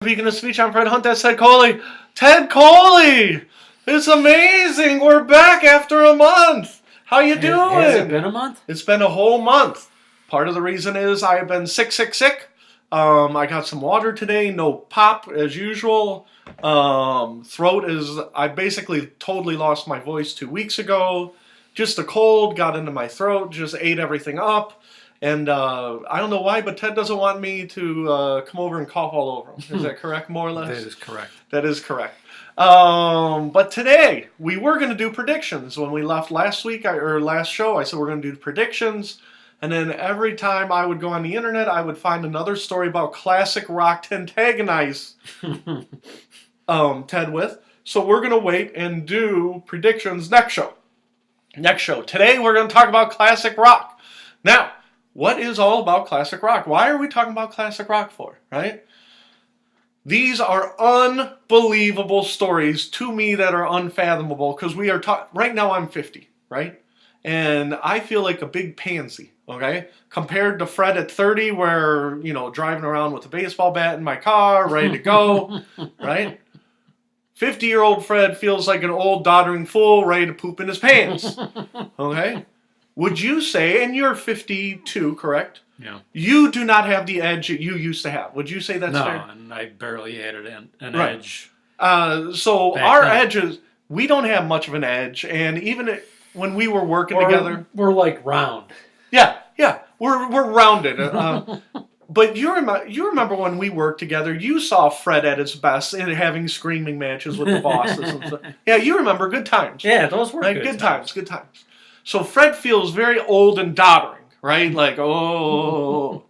Speaking of speech, I'm Fred Hunt. That's Ted Coley. Ted Coley! It's amazing. We're back after a month. How you doing? Has it been a month? It's been a whole month. Part of the reason is I have been sick. I got some water today. No pop as usual. Throat is... I basically totally lost my voice 2 weeks ago. Just a cold got into my throat. Just ate everything up. And I don't know why, but Ted doesn't want me to come over and cough all over him. Is that correct, more or less? That is correct. That is correct. But today, we were going to do predictions. When we left last week, or last show, I said we're going to do predictions. And then every time I would go on the internet, I would find another story about classic rock to antagonize Ted with. So we're going to wait and do predictions next show. Today, we're going to talk about classic rock. Now, what is all about classic rock? Why are we talking about classic rock for, right? These are unbelievable stories to me that are unfathomable because we are right now I'm 50, right? And I feel like a big pansy, okay? Compared to Fred at 30 where, driving around with a baseball bat in my car, ready to go, right? 50-year-old Fred feels like an old doddering fool ready to poop in his pants, okay? Would you say, and you're 52, correct? Yeah. You do not have the edge that you used to have. Would you say that's fair? No, and I barely had an right. edge. So our edges, we don't have much of an edge, and even when we were working together, we're like round. Yeah, we're rounded. But you remember when we worked together? You saw Fred at his best in having screaming matches with the bosses and stuff. Yeah, you remember good times. Yeah, those were right? Good times. Good times. So Fred feels very old and doddering, right? Like, oh,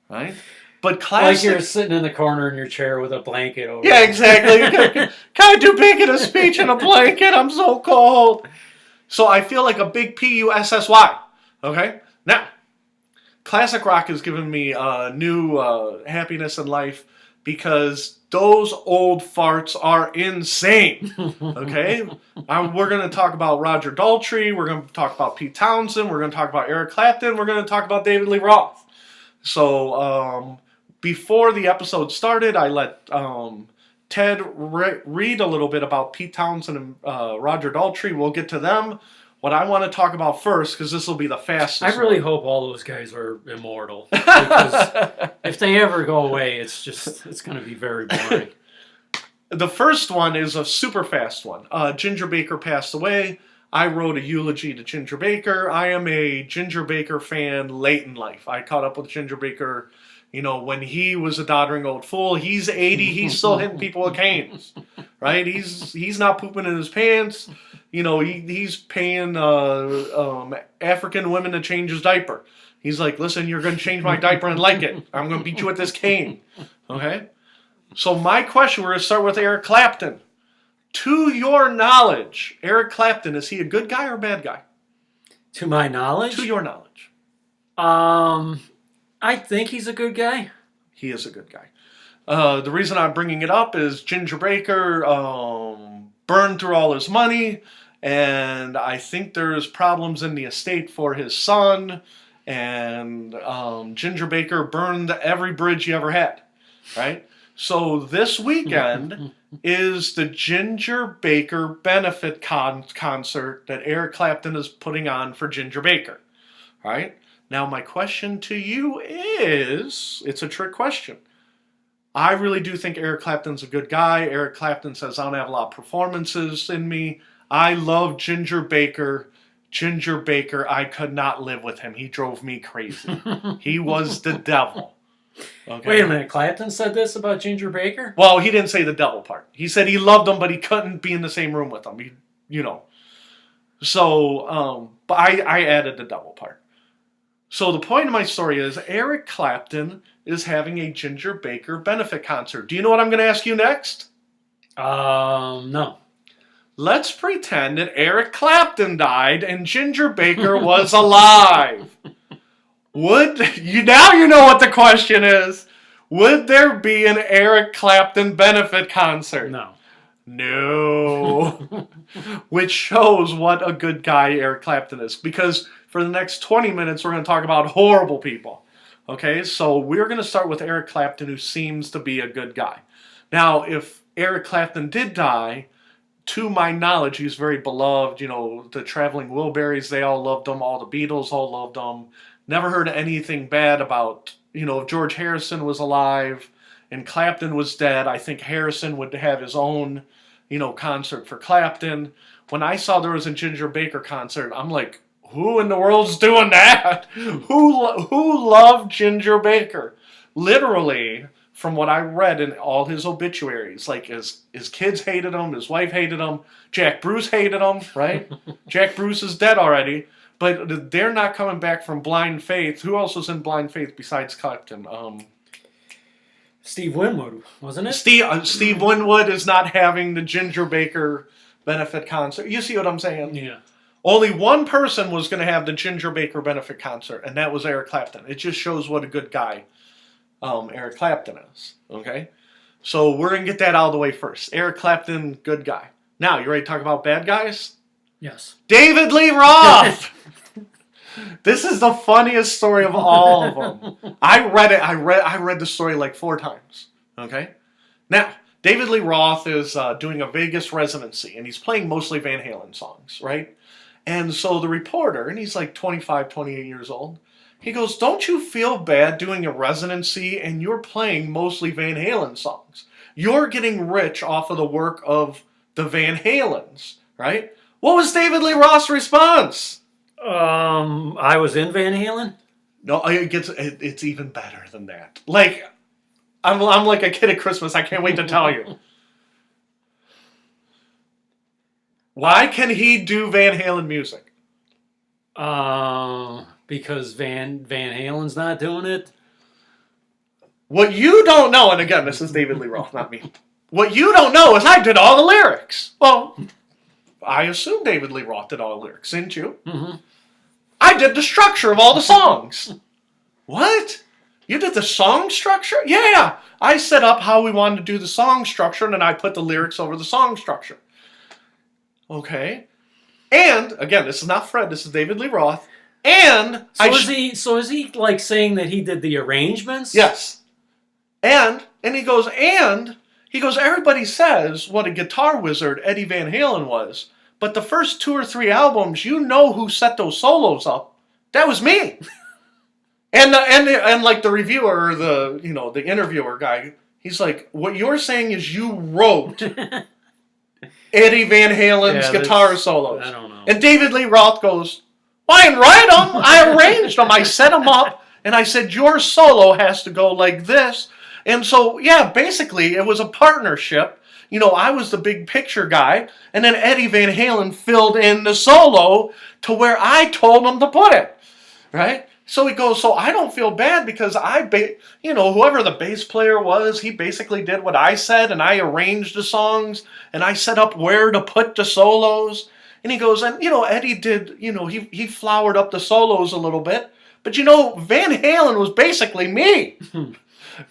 right? But classic... Like you're sitting in the corner in your chair with a blanket over Yeah, exactly. Can I do big in a speech in a blanket? I'm so cold. So I feel like a big P-U-S-S-Y, okay? Now, classic rock has given me new happiness in life because those old farts are insane, okay? We're going to talk about Roger Daltrey. We're going to talk about Pete Townsend. We're going to talk about Eric Clapton. We're going to talk about David Lee Roth. So before the episode started, I let Ted read a little bit about Pete Townsend and Roger Daltrey. We'll get to them. What I want to talk about first, because this will be the fastest. I really hope all those guys are immortal. Because if they ever go away, it's going to be very boring. The first one is a super fast one. Ginger Baker passed away. I wrote a eulogy to Ginger Baker. I am a Ginger Baker fan late in life. I caught up with Ginger Baker, when he was a doddering old fool. He's 80. He's still hitting people with canes, right? He's not pooping in his pants. He's paying African women to change his diaper. He's like, listen, you're going to change my diaper and like it. I'm going to beat you with this cane. Okay? So my question, we're going to start with Eric Clapton. To your knowledge, Eric Clapton, is he a good guy or a bad guy? To my knowledge? To your knowledge. I think he's a good guy. He is a good guy. The reason I'm bringing it up is Ginger Baker burned through all his money, and I think there's problems in the estate for his son, and Ginger Baker burned every bridge he ever had, right? So this weekend is the Ginger Baker benefit concert that Eric Clapton is putting on for Ginger Baker, right? Now my question to you is, it's a trick question. I really do think Eric Clapton's a good guy. Eric Clapton says, I don't have a lot of performances in me. I love Ginger Baker. Ginger Baker, I could not live with him. He drove me crazy. He was the devil. Okay. Wait a minute, Clapton said this about Ginger Baker? Well, he didn't say the devil part. He said he loved him, but he couldn't be in the same room with him. So, but I added the devil part. So the point of my story is Eric Clapton is having a Ginger Baker benefit concert. Do you know what I'm going to ask you next? No. Let's pretend that Eric Clapton died and Ginger Baker was alive. Now you know what the question is. Would there be an Eric Clapton benefit concert? No. No. Which shows what a good guy Eric Clapton is. Because for the next 20 minutes, we're going to talk about horrible people. Okay, so we're going to start with Eric Clapton, who seems to be a good guy. Now, if Eric Clapton did die, to my knowledge, he's very beloved. You know, the Traveling Wilburys, they all loved him. All the Beatles all loved him. Never heard anything bad about, you know, if George Harrison was alive and Clapton was dead, I think Harrison would have his own, you know, concert for Clapton. When I saw there was a Ginger Baker concert, I'm like, who in the world's doing that? Who loved Ginger Baker? Literally, from what I read in all his obituaries, like his kids hated him, his wife hated him, Jack Bruce hated him, right? Jack Bruce is dead already, but they're not coming back from Blind Faith. Who else was in Blind Faith besides Clapton? Steve Winwood, wasn't it? Steve Winwood is not having the Ginger Baker benefit concert. You see what I'm saying? Yeah. Only one person was going to have the Ginger Baker benefit concert, and that was Eric Clapton. It just shows what a good guy Eric Clapton is. Okay? So we're going to get that out of the way first. Eric Clapton, good guy. Now, you ready to talk about bad guys? Yes. David Lee Roth! This is the funniest story of all of them. I read the story like 4 times. Okay? Now, David Lee Roth is doing a Vegas residency, and he's playing mostly Van Halen songs, right? And so the reporter, and he's like 25, 28 years old, he goes, don't you feel bad doing a residency and you're playing mostly Van Halen songs? You're getting rich off of the work of the Van Halens, right? What was David Lee Roth's response? I was in Van Halen? No, it's even better than that. Like, I'm like a kid at Christmas. I can't wait to tell you. Why can he do Van Halen music? Because Van Halen's not doing it. What you don't know, and again, this is David Lee Roth, not me. What you don't know is I did all the lyrics. Well, I assume David Lee Roth did all the lyrics, didn't you? Mm-hmm. I did the structure of all the songs. What? You did the song structure? Yeah. I set up how we wanted to do the song structure, and then I put the lyrics over the song structure. Okay. And, again, this is not Fred, this is David Lee Roth. And So is he like saying that he did the arrangements? Yes. And he goes, everybody says what a guitar wizard Eddie Van Halen was, but the first 2 or 3 albums, you know who set those solos up. That was me. and like the reviewer, or the interviewer guy, he's like, what you're saying is you wrote Eddie Van Halen's guitar solos. I don't know. And David Lee Roth goes, well, I didn't write them. I arranged them. I set them up. And I said, your solo has to go like this. And so, yeah, basically, it was a partnership. You know, I was the big picture guy. And then Eddie Van Halen filled in the solo to where I told him to put it. Right? So he goes, so I don't feel bad because whoever the bass player was, he basically did what I said, and I arranged the songs, and I set up where to put the solos. And he goes, and, Eddie did, he flowered up the solos a little bit. But, Van Halen was basically me.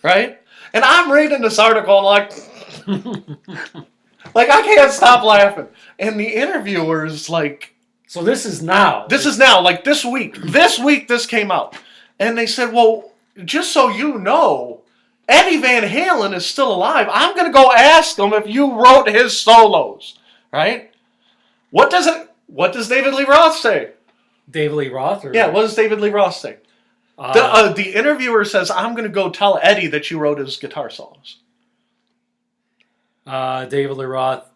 Right? And I'm reading this article and like I can't stop laughing. And the interviewer's like, so this is now. This is now, like this week. This week this came out. And they said, well, just so you know, Eddie Van Halen is still alive. I'm going to go ask him if you wrote his solos. Right? What does David Lee Roth say? David Lee Roth? Yeah, what does David Lee Roth say? The interviewer says, I'm going to go tell Eddie that you wrote his guitar solos. David Lee Roth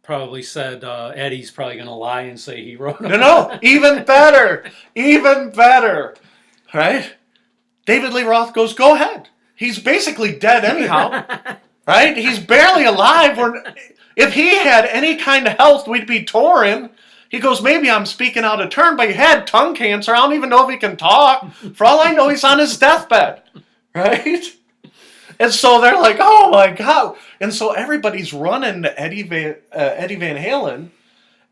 probably said Eddie's probably going to lie and say he wrote them. No, even better. Even better. Right? David Lee Roth goes, go ahead. He's basically dead anyhow. Right? He's barely alive. If he had any kind of health, we'd be touring. He goes, maybe I'm speaking out of turn, but he had tongue cancer. I don't even know if he can talk. For all I know, he's on his deathbed. Right? And so they're like, oh my God. And so everybody's running to Eddie Van Halen,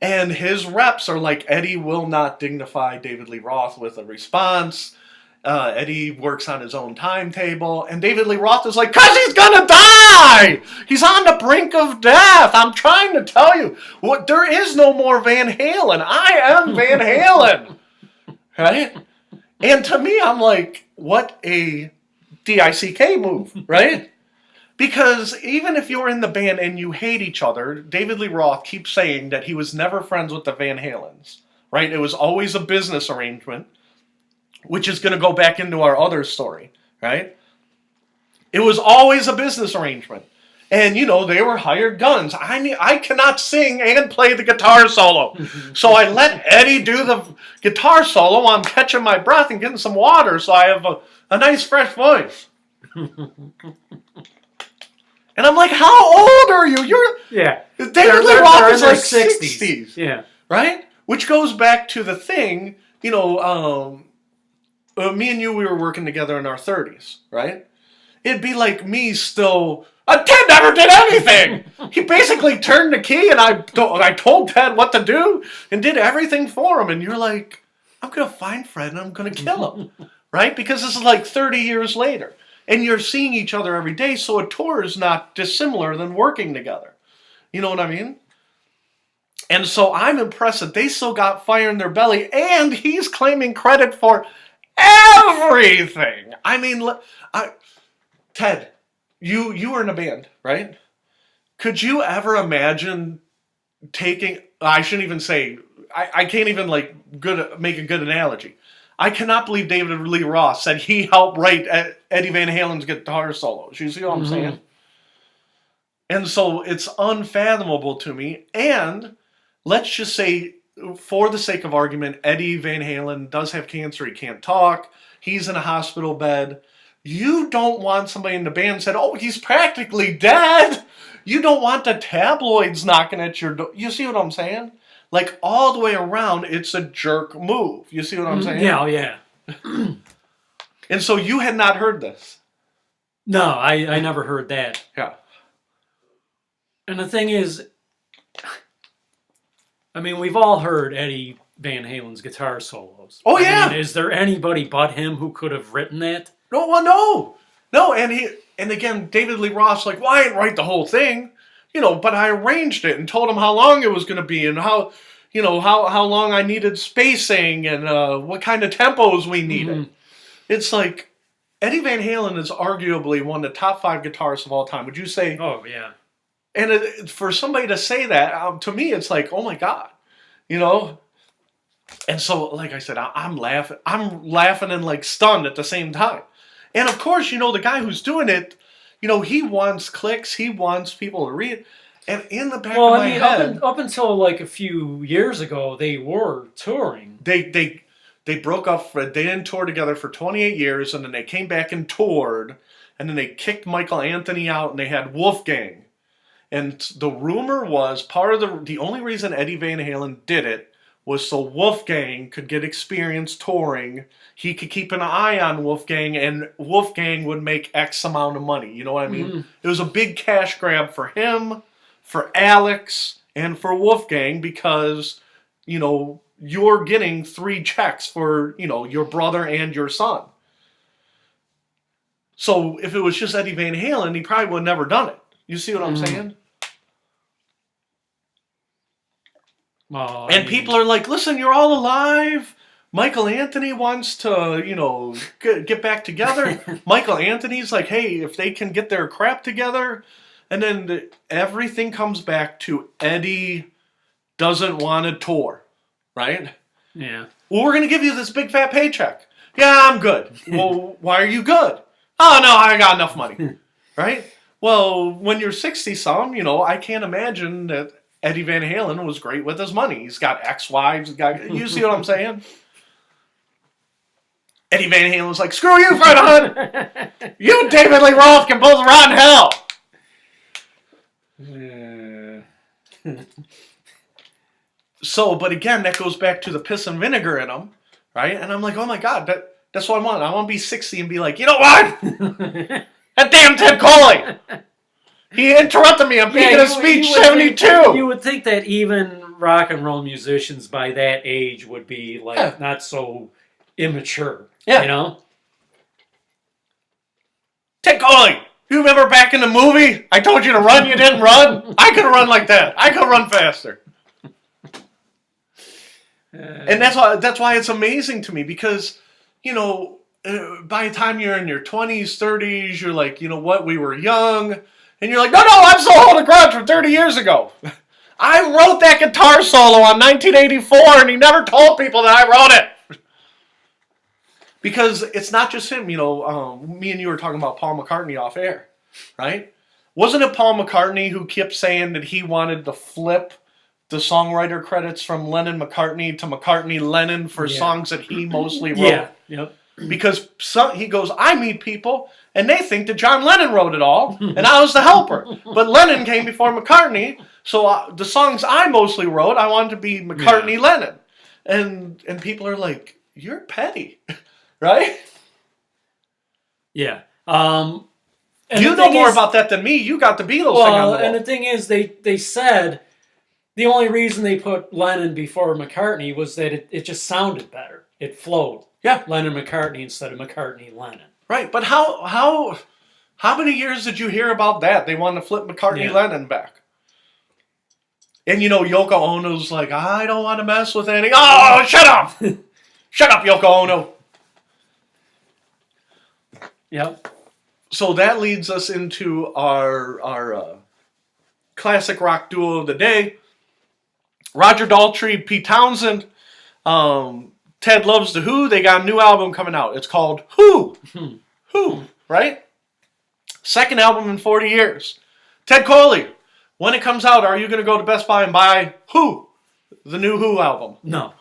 and his reps are like, Eddie will not dignify David Lee Roth with a response. Eddie works on his own timetable, and David Lee Roth is like, because he's going to die! He's on the brink of death! I'm trying to tell you, there is no more Van Halen. I am Van Halen! Right? And to me, I'm like, what a DICK move, right? Because even if you're in the band and you hate each other, David Lee Roth keeps saying that he was never friends with the Van Halens, right? It was always a business arrangement, which is going to go back into our other story, right? It was always a business arrangement. And, they were hired guns. I cannot sing and play the guitar solo. So I let Eddie do the guitar solo while I'm catching my breath and getting some water so I have a nice, fresh voice. And I'm like, how old are you? David Lee Roth is like 60s. Yeah. Right? Which goes back to the thing, me and you, we were working together in our 30s, right? It'd be like me still, Ted never did anything. He basically turned the key and I told Ted what to do and did everything for him. And you're like, I'm going to find Fred and I'm going to kill him, right? Because this is like 30 years later. And you're seeing each other every day, so a tour is not dissimilar than working together. You know what I mean? And so I'm impressed that they still got fire in their belly, and he's claiming credit for everything. I mean, Ted, you were in a band, right? Could you ever imagine I shouldn't even say, I can't even make a good analogy. I cannot believe David Lee Roth said he helped write Eddie Van Halen's guitar solos. You see what I'm saying? And so it's unfathomable to me. And let's just say, for the sake of argument, Eddie Van Halen does have cancer. He can't talk. He's in a hospital bed. You don't want somebody in the band said, oh, he's practically dead. You don't want the tabloids knocking at your door. You see what I'm saying? Like, all the way around, it's a jerk move. You see what I'm saying? Yeah. And so you had not heard this? No, I never heard that. Yeah. And the thing is, I mean, we've all heard Eddie Van Halen's guitar solos. Oh, yeah. I mean, is there anybody but him who could have written that? No, well, no. No, and again, David Lee Roth's like, well, I didn't write the whole thing. But I arranged it and told him how long it was going to be and how long I needed spacing and what kind of tempos we needed. Mm-hmm. It's like, Eddie Van Halen is arguably one of the top 5 guitarists of all time. Would you say? Oh, yeah. And for somebody to say that, to me, it's like, oh my God, And so, like I said, I'm laughing. I'm laughing and stunned at the same time. And of course, the guy who's doing it, he wants clicks. He wants people to read. And in the back of my head... up until a few years ago, they were touring. They broke up. They didn't tour together for 28 years, and then they came back and toured, and then they kicked Michael Anthony out, and they had Wolfgang. And the rumor was the only reason Eddie Van Halen did it was so Wolfgang could get experience touring. He could keep an eye on Wolfgang, and Wolfgang would make X amount of money. You know what I mean? Mm-hmm. It was a big cash grab for him, for Alex, and for Wolfgang because, you're getting 3 checks for, your brother and your son. So if it was just Eddie Van Halen, he probably would have never done it. You see what I'm saying? And people are like, listen, you're all alive. Michael Anthony wants to, get back together. Michael Anthony's like, hey, if they can get their crap together. And then everything comes back to Eddie doesn't want to tour, right? Yeah. Well, we're going to give you this big fat paycheck. Yeah, I'm good. Well, why are you good? Oh, no, I got enough money, right? Well, when you're 60-some, I can't imagine that Eddie Van Halen was great with his money. He's got ex-wives. You see what I'm saying? Eddie Van Halen was like, screw you, Fred Hunt. You and David Lee Roth can both rot in hell. So, but again, that goes back to the piss and vinegar in him, right? And I'm like, oh my God, that's what I want. I want to be 60 and be like, you know what? That damn Ted Coley. He interrupted me. I'm making a speech 72. You would think that even rock and roll musicians by that age would be not so immature. Yeah. Ted Coley, you remember back in the movie? I told you to run, you didn't run? I could run like that. I could run faster. And that's why it's amazing to me because, by the time you're in your 20s, 30s, you're like, you know what, we were young. And you're like, no, I'm still holding a grudge from 30 years ago. I wrote that guitar solo on 1984, and he never told people that I wrote it. Because it's not just him, me and you were talking about Paul McCartney off air, right? Wasn't it Paul McCartney who kept saying that he wanted to flip the songwriter credits from Lennon-McCartney to McCartney-Lennon for songs that he mostly wrote? Yeah, yep. Because he goes, I meet people, and they think that John Lennon wrote it all, and I was the helper. But Lennon came before McCartney, so the songs I mostly wrote, I wanted to be McCartney-Lennon. And people are like, you're petty, right? Yeah. You know more about that than me. You got the Beatles thing on the wall. And the thing is, they said the only reason they put Lennon before McCartney was that it just sounded better. It flowed. Yeah. Lennon-McCartney instead of McCartney-Lennon. Right, but how many years did you hear about that? They wanted to flip McCartney-Lennon back. And Yoko Ono's like, I don't want to mess with any. Oh, shut up! Shut up, Yoko Ono. Yep. So that leads us into our classic rock duo of the day. Roger Daltrey, Pete Townsend. Ted loves the Who. They got a new album coming out. It's called Who. Who, right? Second album in 40 years. Ted Coley, when it comes out, are you going to go to Best Buy and buy Who? The new Who album? No.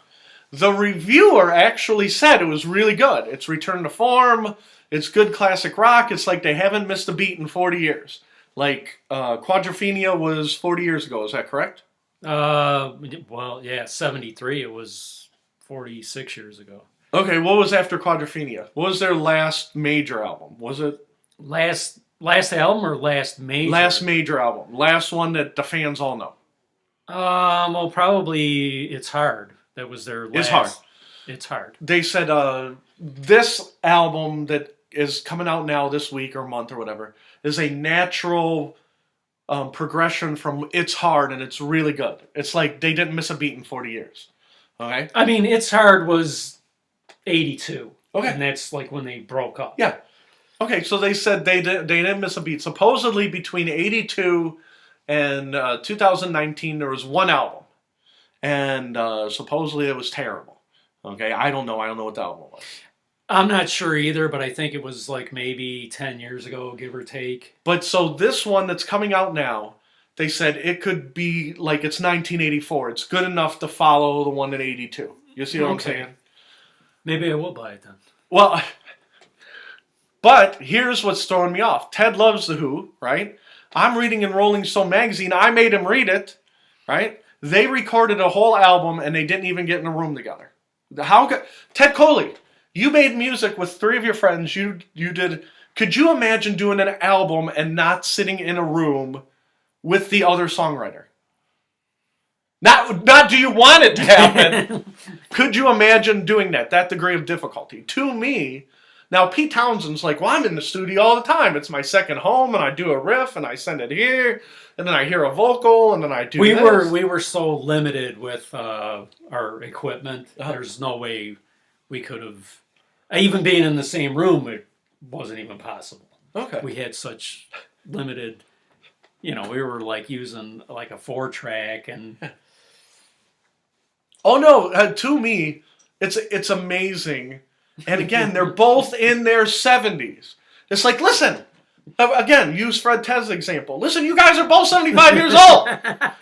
The reviewer actually said it was really good. It's return to form. It's good classic rock. It's like they haven't missed a beat in 40 years. Like Quadrophenia was 40 years ago. Is that correct? Well, yeah, 73. It was 46 years ago. Okay, what was after Quadrophenia? What was their last major album? Was it last album or last major? Last major album. Last one that the fans all know. Well, probably It's Hard. That was their last. It's Hard. It's Hard. They said this album that is coming out now this week or month or whatever is a natural progression from It's Hard, and it's really good. It's like they didn't miss a beat in 40 years. Okay. I mean, It's Hard was 82. Okay. And that's like when they broke up. Yeah. Okay, so they said they didn't miss a beat. Supposedly between 82 and 2019 there was one album. And supposedly it was terrible. Okay, I don't know what the album was. I'm not sure either, but I think it was like maybe 10 years ago, give or take. But so this one that's coming out now, they said it could be like it's 1984. It's good enough to follow the one in 82. You see what I'm saying? Maybe I will buy it then. Well, but here's what's throwing me off. Ted loves the Who, right? I'm reading in Rolling Stone magazine. I made him read it, right? They recorded a whole album and they didn't even get in a room together. Ted Coley, you made music with three of your friends. You did. Could you imagine doing an album and not sitting in a room with the other songwriter? Not do you want it to happen? Could you imagine doing that degree of difficulty? To me, now Pete Townsend's like, well, I'm in the studio all the time. It's my second home, and I do a riff, and I send it here, and then I hear a vocal, and then I do this. We were so limited with our equipment. There's no way we could have, even being in the same room, it wasn't even possible. Okay. We had such limited, we were like using like a 4-track and... Oh no! To me, it's amazing, and again, they're both in their 70s. It's like, listen, again, use Fred Tez's example. Listen, you guys are both 75 years old.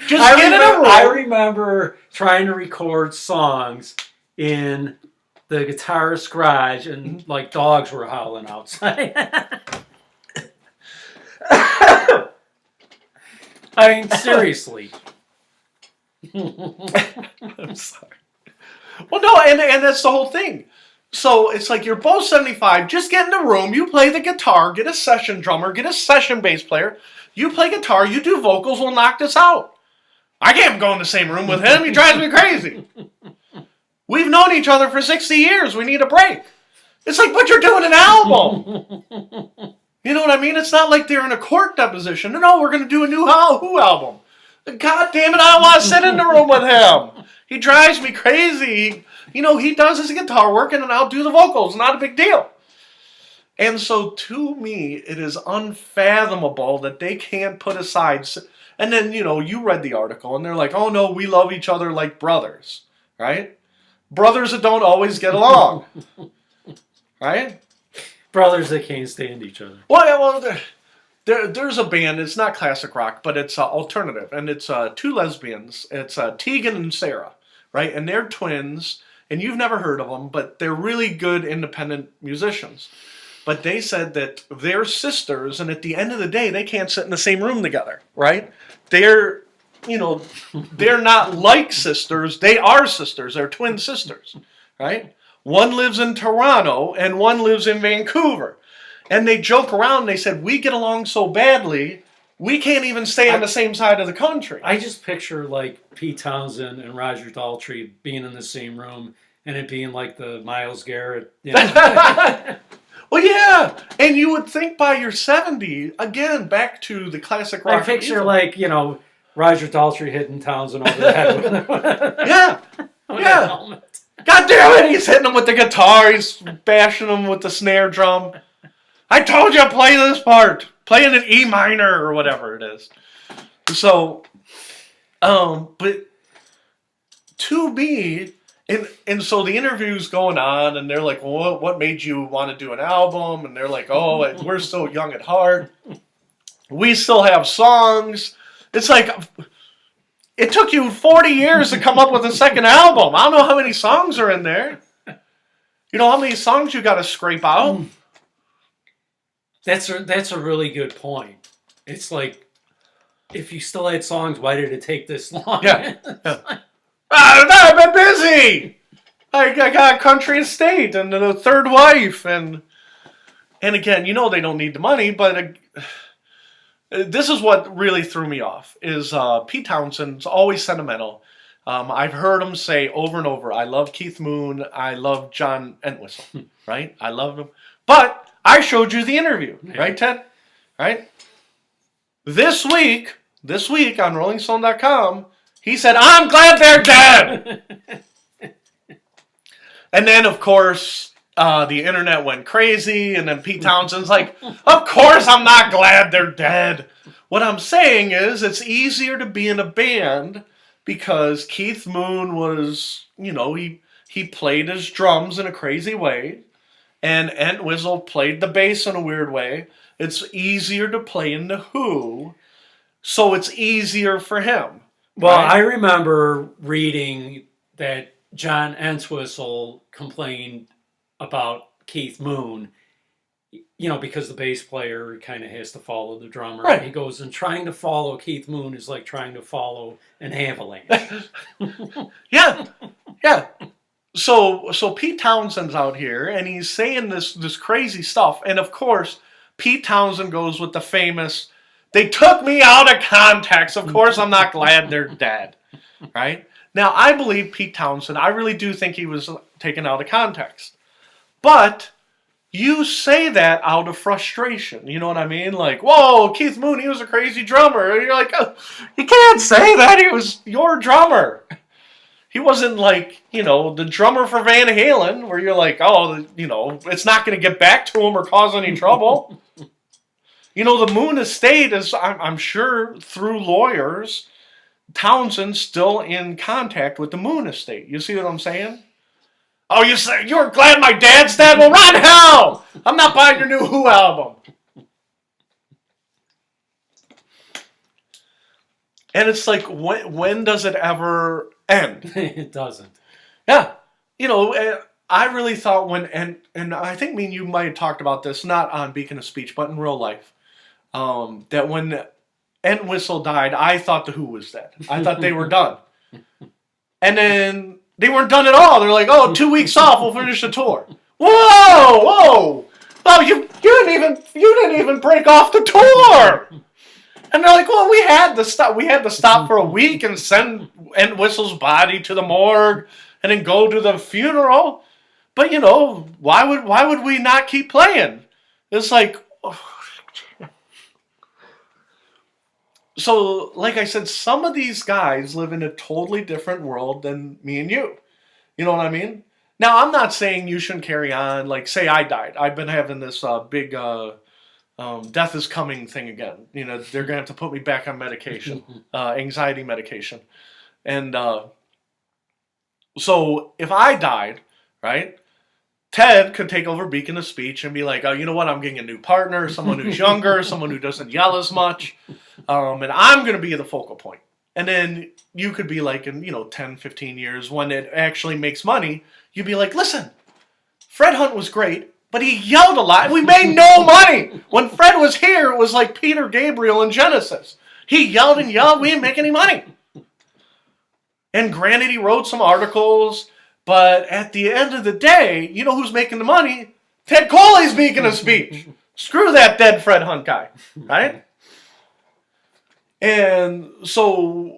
Just get in a room. I remember trying to record songs in the guitarist's garage, and like dogs were howling outside. I mean, seriously. I'm sorry. Well, no, and that's the whole thing. So it's like you're both 75. Just get in the room. You play the guitar. Get a session drummer. Get a session bass player. You play guitar. You do vocals. We'll knock this out. I can't go in the same room with him. He drives me crazy. We've known each other for 60 years. We need a break. It's like, but you're doing an album. You know what I mean? It's not like they're in a court deposition. No, we're going to do a new Who album. God damn it, I don't want to sit in the room with him. He drives me crazy. He does his guitar work, and then I'll do the vocals. Not a big deal. And so to me, it is unfathomable that they can't put aside. And then, you read the article and they're like, oh no, we love each other like brothers, right? Brothers that don't always get along, right? Brothers that can't stand each other. Well, yeah, there's a band. It's not classic rock, but it's alternative, and it's two lesbians. It's Tegan and Sarah, right? And they're twins, and you've never heard of them, but they're really good independent musicians. But they said that they're sisters, and at the end of the day, they can't sit in the same room together, right? They're, they're not like sisters. They are sisters. They're twin sisters, right? One lives in Toronto, and one lives in Vancouver. And they joke around. They said, we get along so badly, we can't even stay on the same side of the country. I just picture like Pete Townsend and Roger Daltrey being in the same room and it being like the Myles Garrett. Well, yeah. And you would think by your 70, again, back to the classic rock. I picture like, Roger Daltrey hitting Townsend over the head with yeah. Yeah. helmet. God damn it, he's hitting him with the guitar. He's bashing him with the snare drum. I told you to play this part. Play in an E minor or whatever it is. So, but to me, and so the interview's going on, and they're like, well, what made you want to do an album? And they're like, oh, we're still young at heart. We still have songs. It's like, it took you 40 years to come up with a second album. I don't know how many songs are in there. You know how many songs you got to scrape out? That's a really good point. It's like, if you still had songs, why did it take this long? Yeah. I've been busy. I got country estate and a third wife, and again, they don't need the money, but this is what really threw me off. Is Pete Townsend's always sentimental. I've heard him say over and over, "I love Keith Moon. I love John Entwistle." Right? I love them, but I showed you the interview, right, Ted? Right? This week on RollingStone.com, he said, I'm glad they're dead. And then, of course, the internet went crazy, and then Pete Townsend's like, of course I'm not glad they're dead. What I'm saying is it's easier to be in a band because Keith Moon was, he played his drums in a crazy way. And Entwistle played the bass in a weird way. It's easier to play in The Who, so it's easier for him. Well, right? I remember reading that John Entwistle complained about Keith Moon, because the bass player kind of has to follow the drummer. Right. He goes, and trying to follow Keith Moon is like trying to follow an avalanche. Yeah. So Pete Townsend's out here, and he's saying this crazy stuff. And, of course, Pete Townsend goes with the famous, they took me out of context. Of course, I'm not glad they're dead. Right? Now, I believe Pete Townsend, I really do think he was taken out of context. But you say that out of frustration. You know what I mean? Like, whoa, Keith Moon, he was a crazy drummer. And you're like, oh, you can't say that. He was your drummer. He wasn't like, the drummer for Van Halen, where you're like, oh, it's not going to get back to him or cause any trouble. The Moon estate is, I'm sure, through lawyers, Townsend's still in contact with the Moon estate. You see what I'm saying? Oh, you say you're glad my dad's dead? Well, run hell! I'm not buying your new Who album. And it's like, when does it ever end? It doesn't. Yeah. I really thought and I think me and you might have talked about this, not on Beacon of Speech, but in real life, that when Entwistle died, I thought the Who was dead. I thought they were done. And then they weren't done at all. They're like, 2 weeks off, we'll finish the tour. Whoa! Oh, you didn't even break off the tour! And they're like, well, we had to stop for a week and send Entwistle's body to the morgue and then go to the funeral. But why would we not keep playing? It's like, so like I said, some of these guys live in a totally different world than me and you. You know what I mean? Now, I'm not saying you shouldn't carry on. Like, say I died. I've been having this big death is coming thing again. You know, they're going to have to put me back on medication, anxiety medication. And so if I died, right, Ted could take over Beacon of Speech and be like, oh, you know what? I'm getting a new partner, someone who's younger, someone who doesn't yell as much. And I'm going to be the focal point. And then you could be like, in, 10, 15 years, when it actually makes money, you'd be like, listen, Fred Hunt was great, but he yelled a lot. We made no money. When Fred was here, it was like Peter Gabriel in Genesis. He yelled and yelled. We didn't make any money. And granted, he wrote some articles, but at the end of the day, you know who's making the money? Ted Coley's Beacon of Speech. Screw that dead Fred Hunt guy, right? And so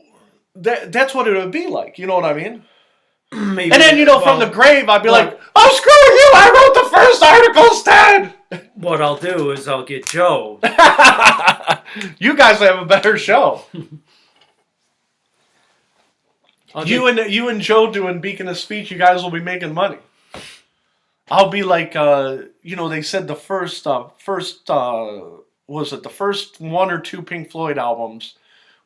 that's what it would be like. You know what I mean? Maybe, and then, from the grave, I'd be like, oh, screw you! I wrote the first articles, Ted! What I'll do is I'll get Joe. You guys have a better show. You and Joe doing Beacon of Speech, you guys will be making money. I'll be like, they said the first was it the first one or two Pink Floyd albums?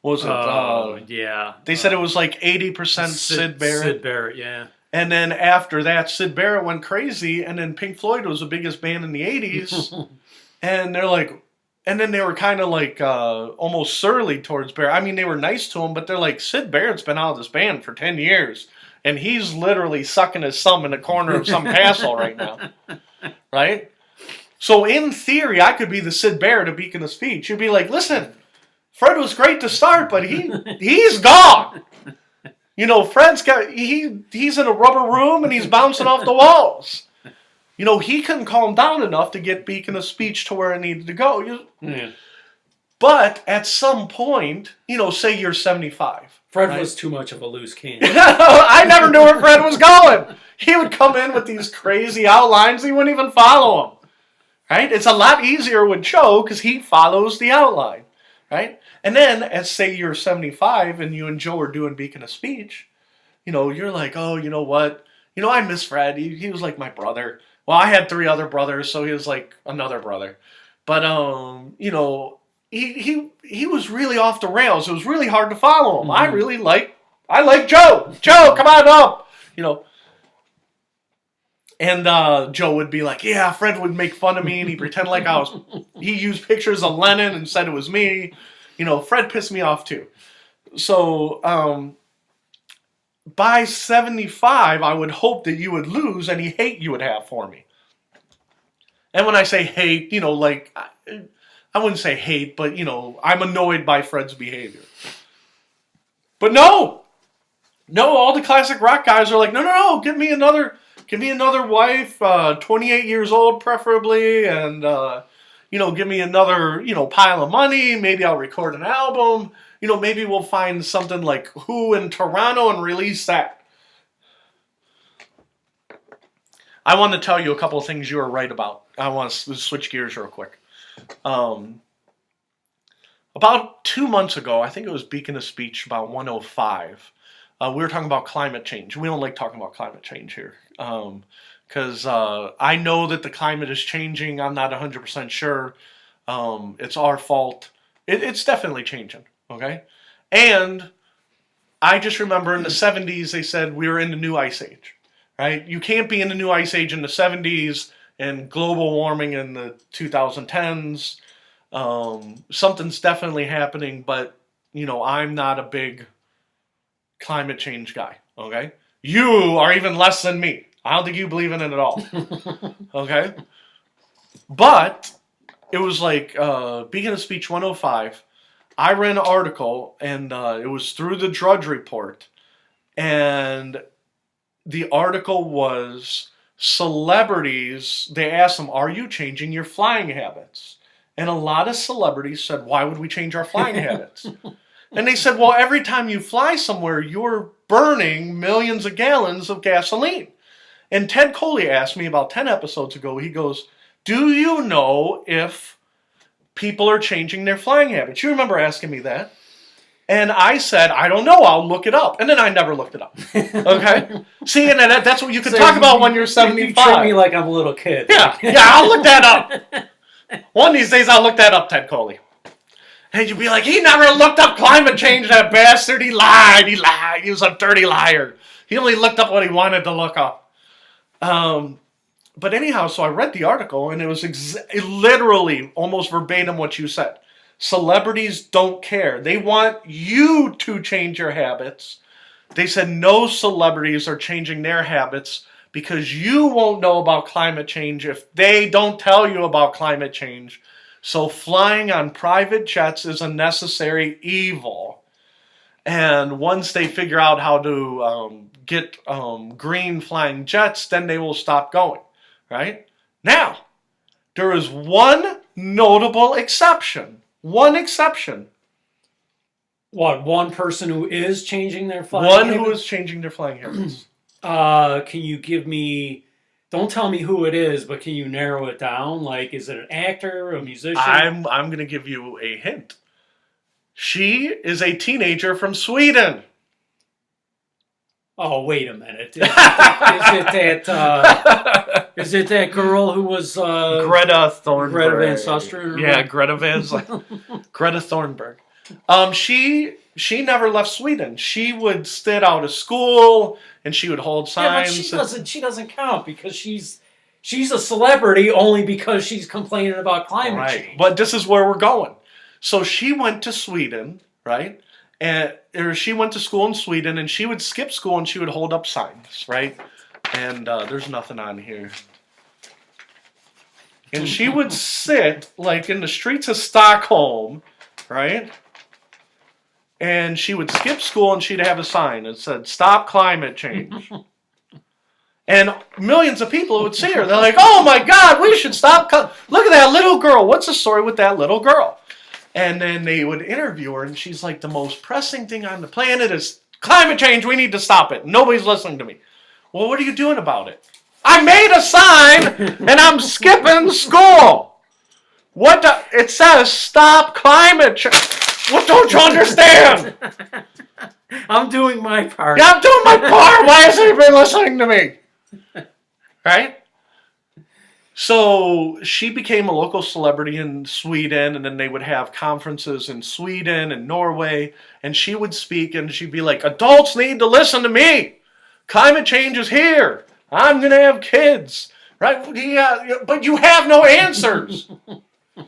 Was it? Yeah. They said it was like 80% Sid Barrett. Sid Barrett, yeah. And then after that, Sid Barrett went crazy, and then Pink Floyd was the biggest band in the 80s. And they're like, and then they were kind of like almost surly towards Barrett. I mean, they were nice to him, but they're like, Sid Barrett's been out of this band for 10 years, and he's literally sucking his thumb in the corner of some castle right now. Right? So in theory, I could be the Sid Barrett of Beacon of Speech. You'd be like, listen, Fred was great to start, but he's gone. Fred's he's in a rubber room and he's bouncing off the walls. He couldn't calm down enough to get Beacon of Speech to where it needed to go. But at some point, say you're 75. Fred right? was too much of a loose cannon. I never knew where Fred was going. He would come in with these crazy outlines. He wouldn't even follow them. Right? It's a lot easier with Joe because he follows the outline. Right? And then, as say you're 75 and you and Joe are doing Beacon of Speech, you're like, oh, you know what? I miss Fred. He was like my brother. Well, I had 3 other brothers, so he was like another brother. But, he was really off the rails. It was really hard to follow him. Mm-hmm. I like Joe. Joe, come on up. And Joe would be like, yeah, Fred would make fun of me, and he'd pretend like he used pictures of Lennon and said it was me. Fred pissed me off too. So, by 75, I would hope that you would lose any hate you would have for me. And when I say hate, I wouldn't say hate, but, I'm annoyed by Fred's behavior. But no, all the classic rock guys are like, no, give me another wife, 28 years old preferably, and, give me another, pile of money. Maybe I'll record an album. Maybe we'll find something like Who in Toronto and release that. I want to tell you a couple of things you were right about. I want to switch gears real quick. About 2 months ago, I think it was Beacon of Speech, about 105, we were talking about climate change. We don't like talking about climate change here. Because I know that the climate is changing. I'm not 100% sure. It's our fault. It's definitely changing, okay? And I just remember in the 70s, they said we were in the new ice age, right? You can't be in the new ice age in the 70s and global warming in the 2010s. Something's definitely happening, but, I'm not a big climate change guy, okay? You are even less than me. I don't think you believe in it at all. Okay? But it was like Beacon of Speech 105. I read an article, and it was through the Drudge Report. And the article was celebrities. They asked them, are you changing your flying habits? And a lot of celebrities said, why would we change our flying habits? And they said, well, every time you fly somewhere, you're burning millions of gallons of gasoline. And Ted Coley asked me about 10 episodes ago, he goes, do you know if people are changing their flying habits? You remember asking me that. And I said, I don't know, I'll look it up. And then I never looked it up. Okay? See, and that's what you can talk about when you're 75. You treat me like I'm a little kid. Yeah, I'll look that up. One of these days I'll look that up, Ted Coley. And you'd be like, he never looked up climate change, that bastard. He lied. He was a dirty liar. He only looked up what he wanted to look up. But anyhow, so I read the article, and it was literally almost verbatim what you said. Celebrities don't care. They want you to change your habits. They said no celebrities are changing their habits because you won't know about climate change if they don't tell you about climate change. So flying on private jets is a necessary evil. And once they figure out how to get green flying jets, then they will stop going. Right? Now, there is one notable exception. One exception. What, one person who is changing their flying One habits? who is changing their flying habits. Can you give me... Don't tell me who it is, but can you narrow it down? Like, is it an actor, a musician? I'm going to give you a hint. She is a teenager from Sweden. Oh, wait a minute. Is it that girl who was... Greta Thunberg. Greta Van Susteren? Yeah, Greta Thunberg. She never left Sweden. She would sit out of school and she would hold signs. Yeah, but she doesn't count because she's a celebrity only because she's complaining about climate change. But this is where we're going. So she went to Sweden, right? Or she went to school in Sweden, and she would skip school and she would hold up signs, right? And there's nothing on here. And she would sit like in the streets of Stockholm, right? And she would skip school and she'd have a sign that said, "Stop climate change." And millions of people would see her. They're like, "Oh my God, we should stop. Look at that little girl. What's the story with that little girl?" And then they would interview her, and she's like, "The most pressing thing on the planet is climate change. We need to stop it. Nobody's listening to me." Well, what are you doing about it? I made a sign, and I'm skipping school. It says, "Stop climate change." What don't you understand? I'm doing my part. Yeah, I'm doing my part. Why hasn't he been listening to me? Right? So she became a local celebrity in Sweden, and then they would have conferences in Sweden and Norway, and she would speak, and she'd be like, "Adults need to listen to me. Climate change is here. I'm going to have kids." Right? Yeah, but you have no answers.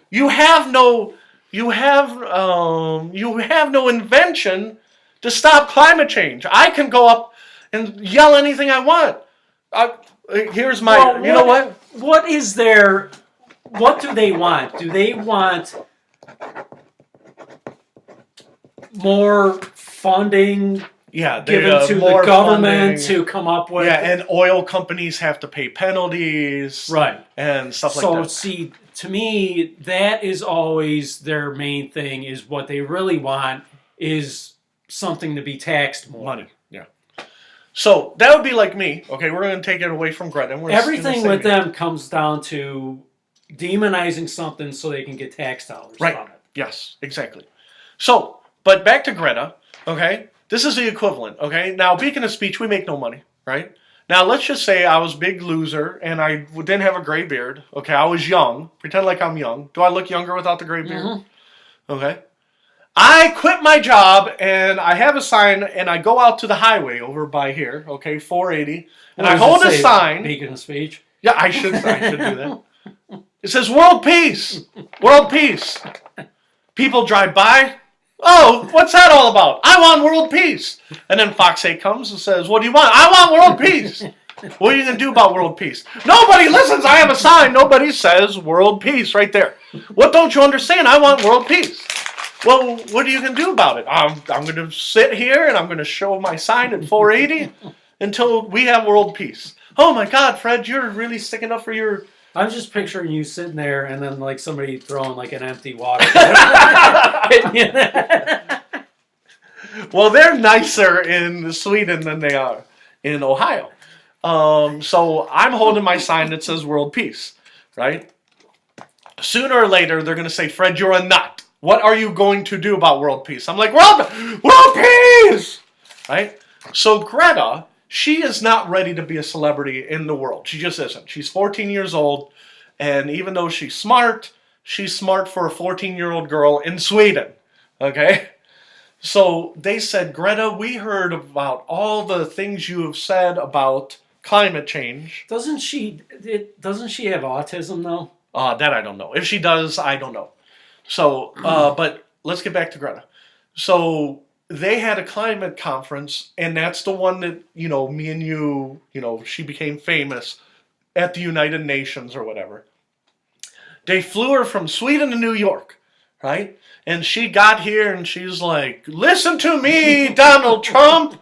You have no invention to stop climate change. I can go up and yell anything I want. Here's my, Well, you know what? What is their, what do they want? Do they want more funding given to the government to come up with? Yeah, and oil companies have to pay penalties. Right. And stuff like that. So, see, to me, that is always their main thing, is what they really want is something to be taxed more. Money, yeah. So, that would be like me. Okay, we're going to take it away from Greta. Everything with them comes down to demonizing something so they can get tax dollars from it. Yes, exactly. So, but back to Greta, okay? This is the equivalent, okay? Now, speaking of speech, we make no money, right? Now, let's just say I was a big loser and I didn't have a gray beard. Okay, I was young. Pretend like I'm young. Do I look younger without the gray beard? Mm-hmm. Okay. I quit my job and I have a sign and I go out to the highway over by here, okay, 480, and I hold a sign. Speaking of speech. Yeah, I should do that. It says "World Peace." World Peace. People drive by. "Oh, what's that all about?" "I want world peace." And then Fox 8 comes and says, "What do you want?" "I want world peace." "What are you going to do about world peace?" Nobody listens. I have a sign. Nobody says world peace right there. What don't you understand? I want world peace. Well, what are you going to do about it? I'm going to sit here and I'm going to show my sign at 480 until we have world peace. Oh my God, Fred, you're really sticking up for your... I'm just picturing you sitting there and then like somebody throwing like an empty water. Well, they're nicer in Sweden than they are in Ohio. So I'm holding my sign that says world peace, right? Sooner or later, they're going to say, "Fred, you're a nut. what are you going to do about world peace? I'm like, world peace! Right? So Greta, she is not ready to be a celebrity in the world. She just isn't. She's 14 years old, and even though she's smart for a 14-year-old girl in Sweden. Okay? So they said, Greta, we heard about all the things you have said about climate change. Doesn't she have autism though? That I don't know. If she does, I don't know. So, but let's get back to Greta. So they had a climate conference, and that's the one that, me and you, she became famous at the United Nations or whatever. They flew her from Sweden to New York, right? And she got here and she's like, listen to me, Donald Trump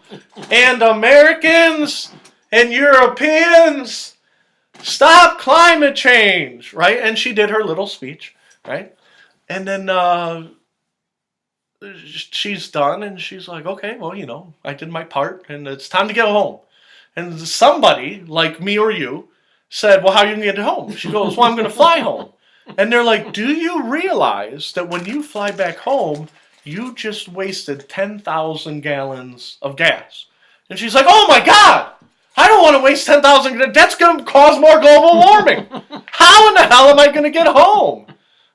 and Americans and Europeans, stop climate change, right? And she did her little speech, right? And then she's done and she's like, okay, well, I did my part and it's time to get home. And somebody, like me or you, said, well, how are you going to get home? She goes, well, I'm going to fly home. And they're like, do you realize that when you fly back home, you just wasted 10,000 gallons of gas? And she's like, oh my God, I don't want to waste 10,000 gallons. That's going to cause more global warming. How in the hell am I going to get home?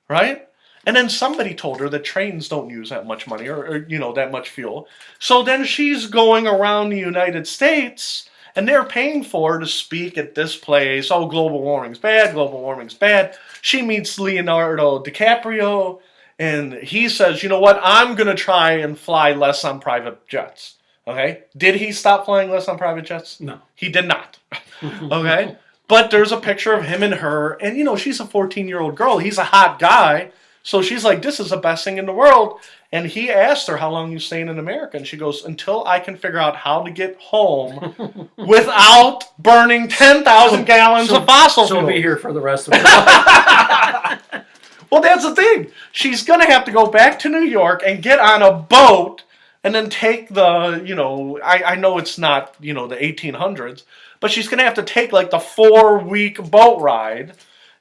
Right? And then somebody told her that trains don't use that much money or that much fuel. So then she's going around the United States and they're paying for her to speak at this place. Oh, global warming's bad, global warming's bad. She meets Leonardo DiCaprio, and he says, you know what, I'm going to try and fly less on private jets. Okay? Did he stop flying less on private jets? No. He did not. Okay? But there's a picture of him and her, and she's a 14-year-old girl. He's a hot guy. So she's like, this is the best thing in the world. And he asked her, how long are you staying in America? And she goes, until I can figure out how to get home without burning 10,000 gallons of fossil fuel. She'll be here for the rest of the life. Well, that's the thing. She's going to have to go back to New York and get on a boat and then take the, I know it's not, the 1800s, but she's going to have to take like the 4-week boat ride.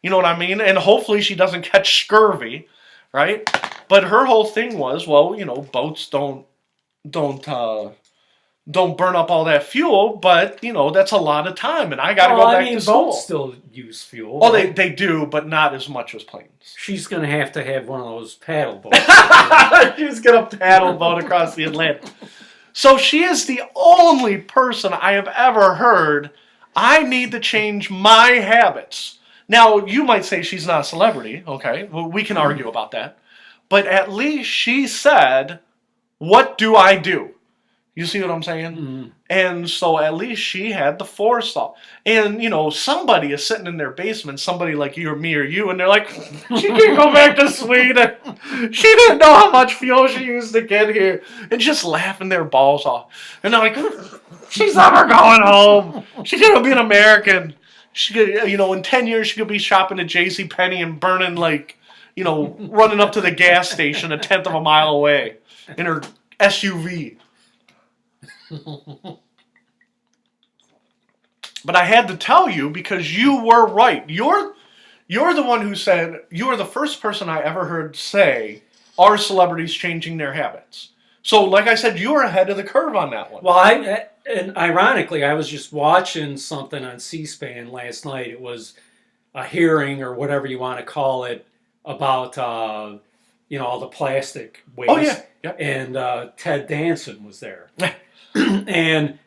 You know what I mean? And hopefully she doesn't catch scurvy, right? But her whole thing was, well, boats don't burn up all that fuel, but that's a lot of time, and I got to go back to school. Boats still use fuel. Oh, they do, but not as much as planes. She's gonna have to have one of those paddle boats. She's gonna paddle boat across the Atlantic. So she is the only person I have ever heard. I need to change my habits. Now, you might say she's not a celebrity, okay? Well, we can argue about that. But at least she said, what do I do? You see what I'm saying? Mm-hmm. And so at least she had the forethought. And, somebody is sitting in their basement, somebody like you or me or you, and they're like, she can't go back to Sweden. She didn't know how much fuel she used to get here. And just laughing their balls off. And they're like, she's never going home. She's going to be an American. She could, in 10 years, she could be shopping at JCPenney and burning, running up to the gas station 1/10 of a mile away in her SUV. But I had to tell you because you were right. You're the one who said, you are the first person I ever heard say, are celebrities changing their habits? So, like I said, you were ahead of the curve on that one. Well, and ironically, I was just watching something on C-SPAN last night. It was a hearing or whatever you want to call it about, all the plastic waste. Oh, yeah. Yep. And Ted Danson was there. And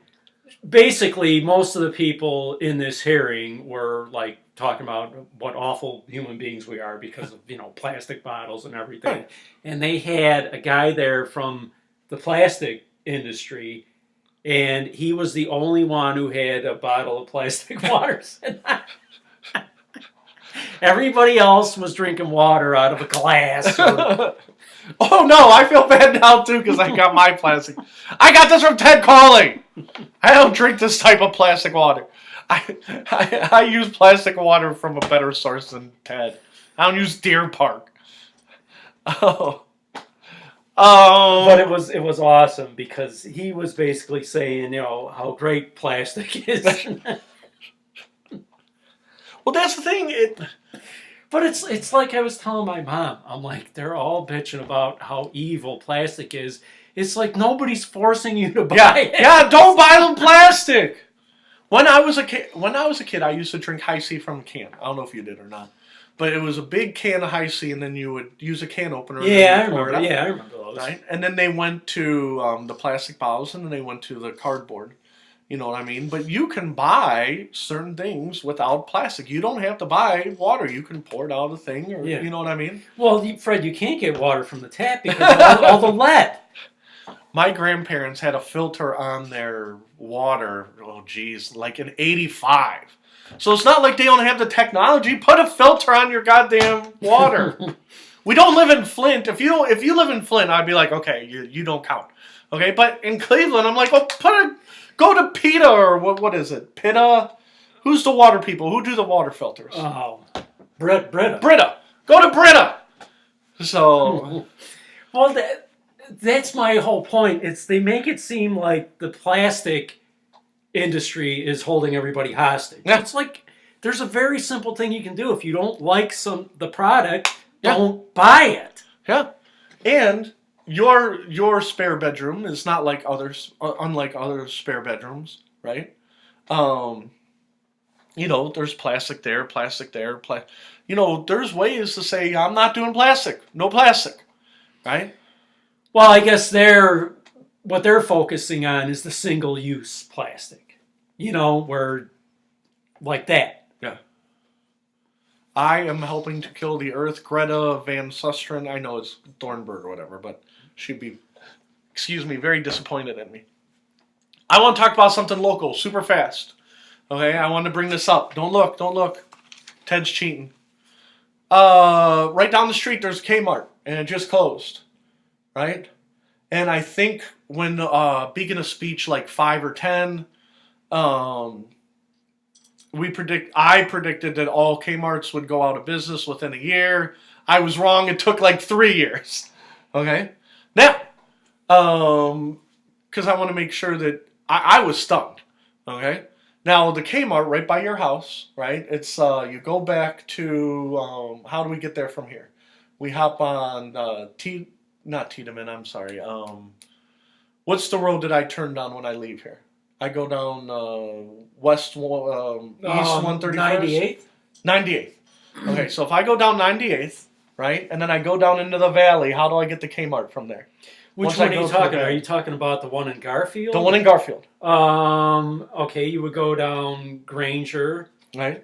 basically, most of the people in this hearing were like talking about what awful human beings we are because of, plastic bottles and everything. Right. And they had a guy there from the plastic industry, and he was the only one who had a bottle of plastic water. Everybody else was drinking water out of a glass. Oh no, I feel bad now too because I got my plastic. I got this from Ted Colley. I don't drink this type of plastic water. I use plastic water from a better source than Ted. I don't use Deer Park. Oh. But it was awesome because he was basically saying, how great plastic is. Well, that's the thing. But it's like I was telling my mom. I'm like, they're all bitching about how evil plastic is. It's like nobody's forcing you to buy Yeah, it. yeah. Don't buy the plastic. When I was a kid, I used to drink high C from a can. I don't know if you did or not, but it was a big can of high C, and then you would use a can opener. And Yeah, then I you pour remember. it out, Yeah, I remember those. right? And then they went to the plastic bottles, and then they went to the cardboard. You know what I mean? But you can buy certain things without plastic. You don't have to buy water. You can pour it out of the thing, or Yeah. you know what I mean? Well, Fred, you can't get water from the tap because of all the lead. My grandparents had a filter on their water. Oh, geez, like an '85. So it's not like they don't have the technology. Put a filter on your goddamn water. We don't live in Flint. If you live in Flint, I'd be like, okay, you don't count. Okay, but in Cleveland, I'm like, well, go to PETA or what is it? PETA? Who's the water people? Who do the water filters? Oh, Brita. Brita. Go to Brita. So, Well, that's my whole point. It's they make it seem like the plastic industry is holding everybody hostage. Yeah. It's like there's a very simple thing you can do. If you don't like the product, Yeah. don't buy it. yeah, and your spare bedroom is not like others, unlike other spare bedrooms, right? There's plastic there, plastic there, there's ways to say I'm not doing plastic, no plastic, right? Well, I guess what they're focusing on is the single-use plastic. Where like that. Yeah. I am helping to kill the earth. Greta Van Susteren, I know it's Thornburg or whatever, but she'd be, very disappointed in me. I want to talk about something local, super fast. Okay, I want to bring this up. Don't look. Ted's cheating. Right down the street, there's Kmart, and it just closed, right? And I think when Beacon of Speech, like 5 or 10, I predicted that all Kmart's would go out of business within a year. I was wrong. It took like 3 years. Okay, now, because I want to make sure that I was stunned. Okay. Now, the Kmart right by your house, right? It's you go back to how do we get there from here? We hop on not Tiedemann. I'm sorry. What's the road that I turn down when I leave here? I go down east 131st. 98th. 98th. Okay, so if I go down 98th, right, and then I go down into the valley, how do I get to Kmart from there? Which one are you talking about? Are you talking about the one in Garfield? The one in Garfield. Okay, you would go down Granger, right,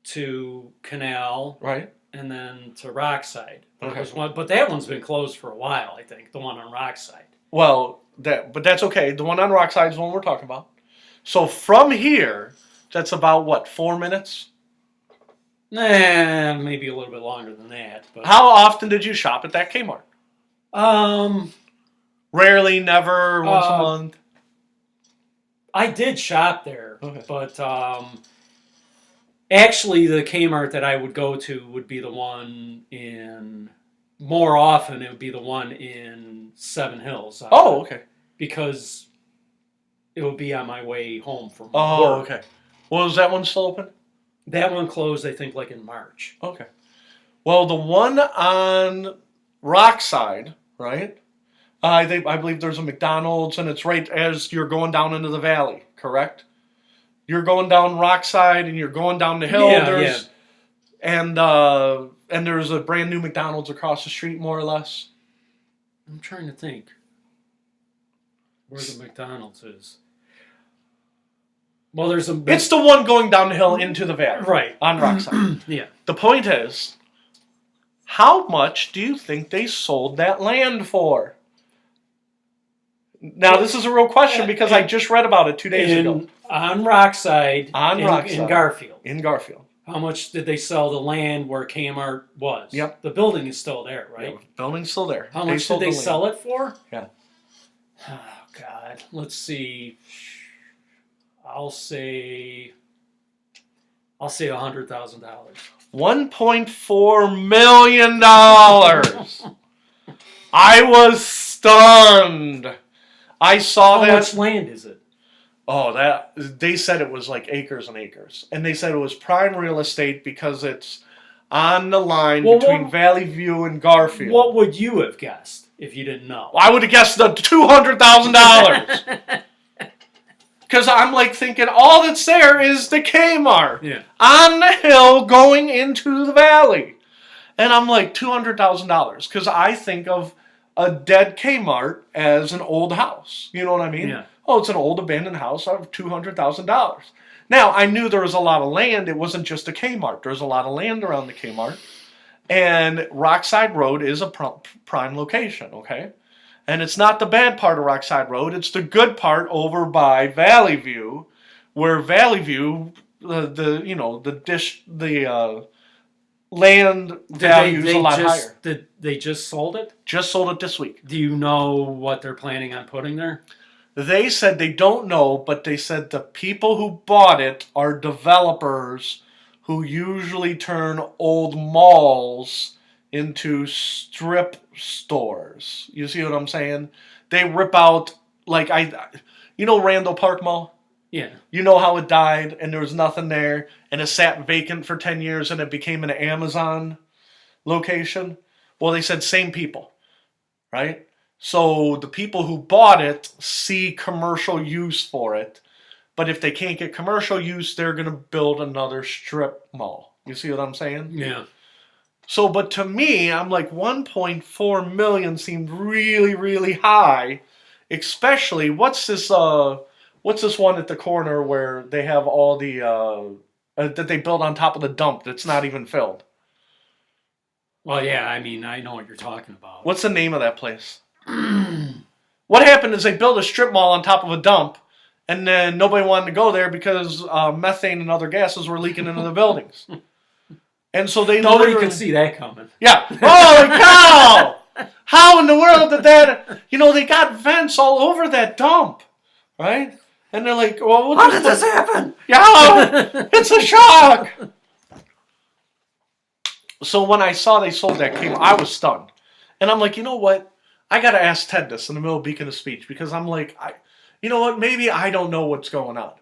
to Canal, right, and then to Rockside. Okay. But that one's been closed for a while, I think, the one on Rockside. Well, but that's okay. The one on Rockside is the one we're talking about. So from here, that's about what, 4 minutes? Nah, maybe a little bit longer than that. But how often did you shop at that Kmart? Rarely, never, once a month. I did shop there, Okay. but actually the Kmart that I would go to would be the one more often it would be the one in Seven Hills. Oh, okay. Because it would be on my way home from Oh, work. okay. Well, is that one still open? That one closed, I think, like in March. Okay. Well, the one on Rockside, right? I believe there's a McDonald's, and it's right as you're going down into the valley, correct? You're going down Rockside, and you're going down the hill. Yeah. And there's a brand new McDonald's across the street, more or less. I'm trying to think where the McDonald's is. Well, there's a... It's the one going down the hill into the valley. Right. On Rockside. Yeah. The point is, how much do you think they sold that land for? Now, this is a real question because I just read about it 2 days ago. On Rockside. Rockside. In Garfield. In Garfield. How much did they sell the land where Kmart was? Yep. The building is still there, right? Yeah, the building's still there. How much did they sell it for? Yeah. Oh, God. Let's see. I'll say $100,000. $1.4 million. I was stunned. I saw that. How much land is it? Oh, they said it was like acres and acres. And they said it was prime real estate because it's on the line Well, between Valley View and Garfield. What would you have guessed if you didn't know? I would have guessed the $200,000. Because I'm like thinking all that's there is the Kmart on the hill going into the valley. And I'm like, $200,000. Because I think of a dead Kmart as an old house. You know what I mean? Yeah. Oh, it's an old abandoned house of $200,000. Now, I knew there was a lot of land. It wasn't just a Kmart. There was a lot of land around the Kmart. And Rockside Road is a prime location, okay? And it's not the bad part of Rockside Road. It's the good part over by Valley View, where Valley View, the land value is a lot higher. Did they just sold it? Just sold it this week. Do you know what they're planning on putting there? They said they don't know, but they said the people who bought it are developers who usually turn old malls into strip stores. You see what I'm saying? They rip out, Randall Park Mall? Yeah. You know how it died and there was nothing there and it sat vacant for 10 years and it became an Amazon location? Well, they said same people, right? So the people who bought it see commercial use for it. But if they can't get commercial use, they're going to build another strip mall. You see what I'm saying? Yeah. So, but to me, I'm like 1.4 million seemed really, really high. Especially, what's this one at the corner where they have all the, that they built on top of the dump that's not even filled? Well, yeah, I mean, I know what you're talking about. What's the name of that place? What happened is they built a strip mall on top of a dump, and then nobody wanted to go there because methane and other gases were leaking into the buildings. And so nobody could see that coming. Yeah. Holy cow! How in the world did that? They got vents all over that dump, right? And they're like, well, how did this happen? Yeah, it's a shock. So when I saw they sold that cable, I was stunned. And I'm like, you know what? I got to ask Ted this in the middle of Beacon of Speech because I'm like, you know what? Maybe I don't know what's going on.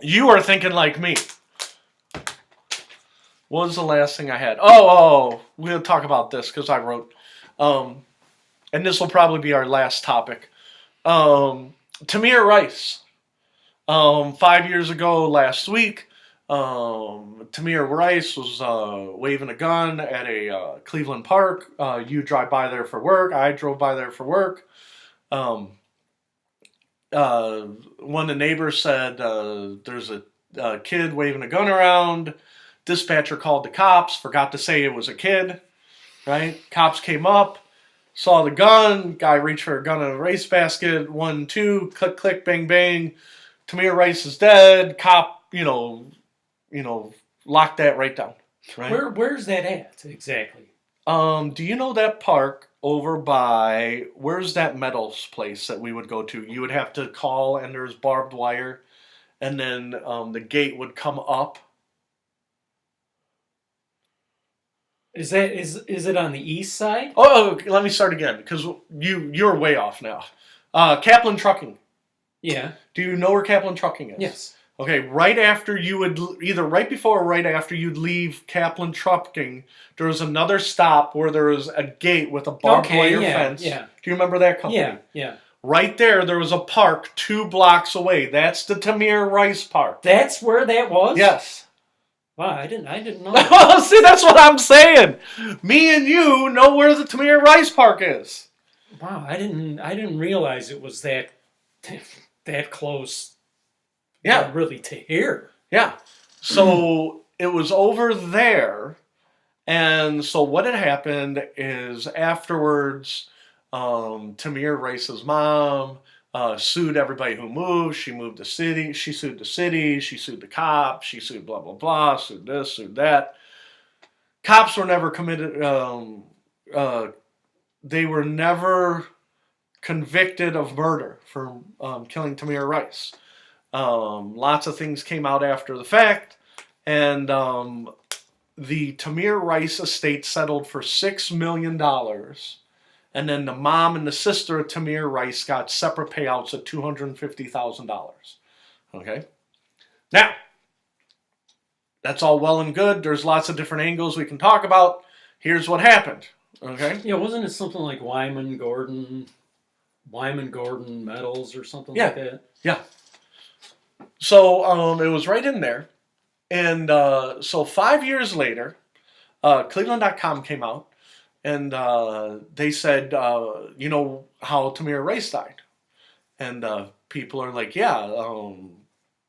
You are thinking like me. What was the last thing I had? Oh, we'll talk about this because I wrote. And this will probably be our last topic. Tamir Rice. 5 years ago last week, Tamir Rice was waving a gun at a Cleveland park. You drive by there for work. I drove by there for work. One of the neighbors said there's a kid waving a gun around. Dispatcher called the cops, forgot to say it was a kid, right? Cops came up, saw the gun, guy reached for a gun in a race basket, 1, 2, click, click, bang, bang. Tamir Rice is dead. Cop, locked that right down. Right? Where's that at exactly? Do you know that park over by, where's that metals place that we would go to? You would have to call and there's barbed wire and then the gate would come up. Is it on the east side? Oh, let me start again because you're way off now. Kaplan Trucking. Yeah. Do you know where Kaplan Trucking is? Yes. Okay, right after you would, either right before or right after you'd leave Kaplan Trucking, there was another stop where there was a gate with a barbed wire fence. Yeah. Do you remember that company? Yeah. Right there was a park 2 blocks away. That's the Tamir Rice Park. That's where that was? Yes. Wow, I didn't know. See, that's what I'm saying. Me and you know where the Tamir Rice Park is. Wow, I didn't realize it was that close. Yeah, really to here. Yeah, so it was over there, and so what had happened is afterwards, Tamir Rice's mom sued everybody who moved. She moved the city. She sued the city. She sued the cops. She sued blah, blah, blah. Sued this, sued that. Cops were never committed. They were never convicted of murder for killing Tamir Rice. Lots of things came out after the fact. And the Tamir Rice estate settled for $6 million. And then the mom and the sister of Tamir Rice got separate payouts of $250,000. Okay? Now, That's all well and good. There's lots of different angles we can talk about. Here's what happened. Okay? Yeah, wasn't it something like Wyman Gordon medals or something like Yeah. that? Yeah. So it was right in there. And so 5 years later, Cleveland.com came out and they said, you know how Tamir Rice died? And people are like, yeah,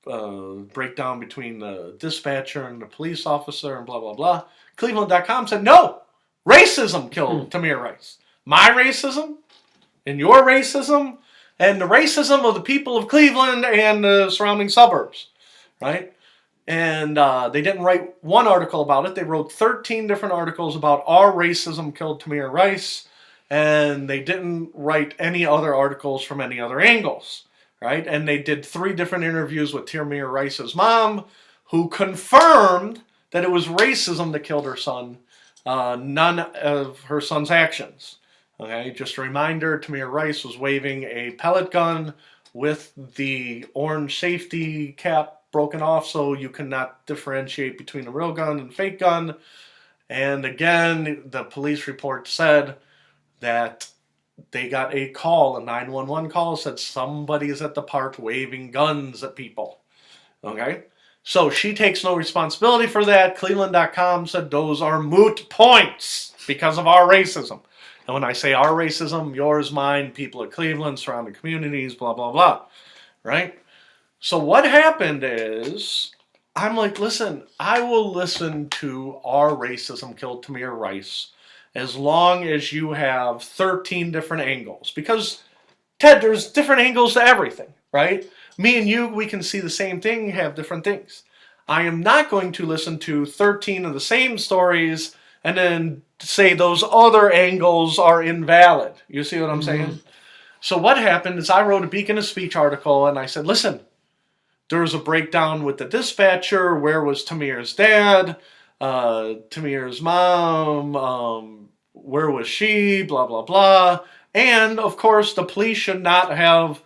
breakdown between the dispatcher and the police officer and blah, blah, blah. Cleveland.com said, no, racism killed Tamir Rice. My racism and your racism and the racism of the people of Cleveland and the surrounding suburbs, right? And they didn't write one article about it. They wrote 13 different articles about our racism killed Tamir Rice, and they didn't write any other articles from any other angles, right? And they did 3 different interviews with Tamir Rice's mom, who confirmed that it was racism that killed her son, none of her son's actions. Okay, just a reminder, Tamir Rice was waving a pellet gun with the orange safety cap broken off so you cannot differentiate between a real gun and fake gun. And again, the police report said that they got a call, a 911 call, said somebody is at the park waving guns at people. Okay? So she takes no responsibility for that. Cleveland.com said those are moot points because of our racism. And when I say our racism, yours, mine, people of Cleveland, surrounding communities, blah, blah, blah. Right? So what happened is, I'm like, listen, I will listen to our racism killed Tamir Rice as long as you have 13 different angles. Because, Ted, there's different angles to everything, right? Me and you, we can see the same thing, have different things. I am not going to listen to 13 of the same stories and then say those other angles are invalid. You see what I'm saying? So what happened is I wrote a Beacon of Speech article and I said, listen, there was a breakdown with the dispatcher. Where was Tamir's dad? Tamir's mom? Where was she? Blah, blah, blah. And, of course, the police should not have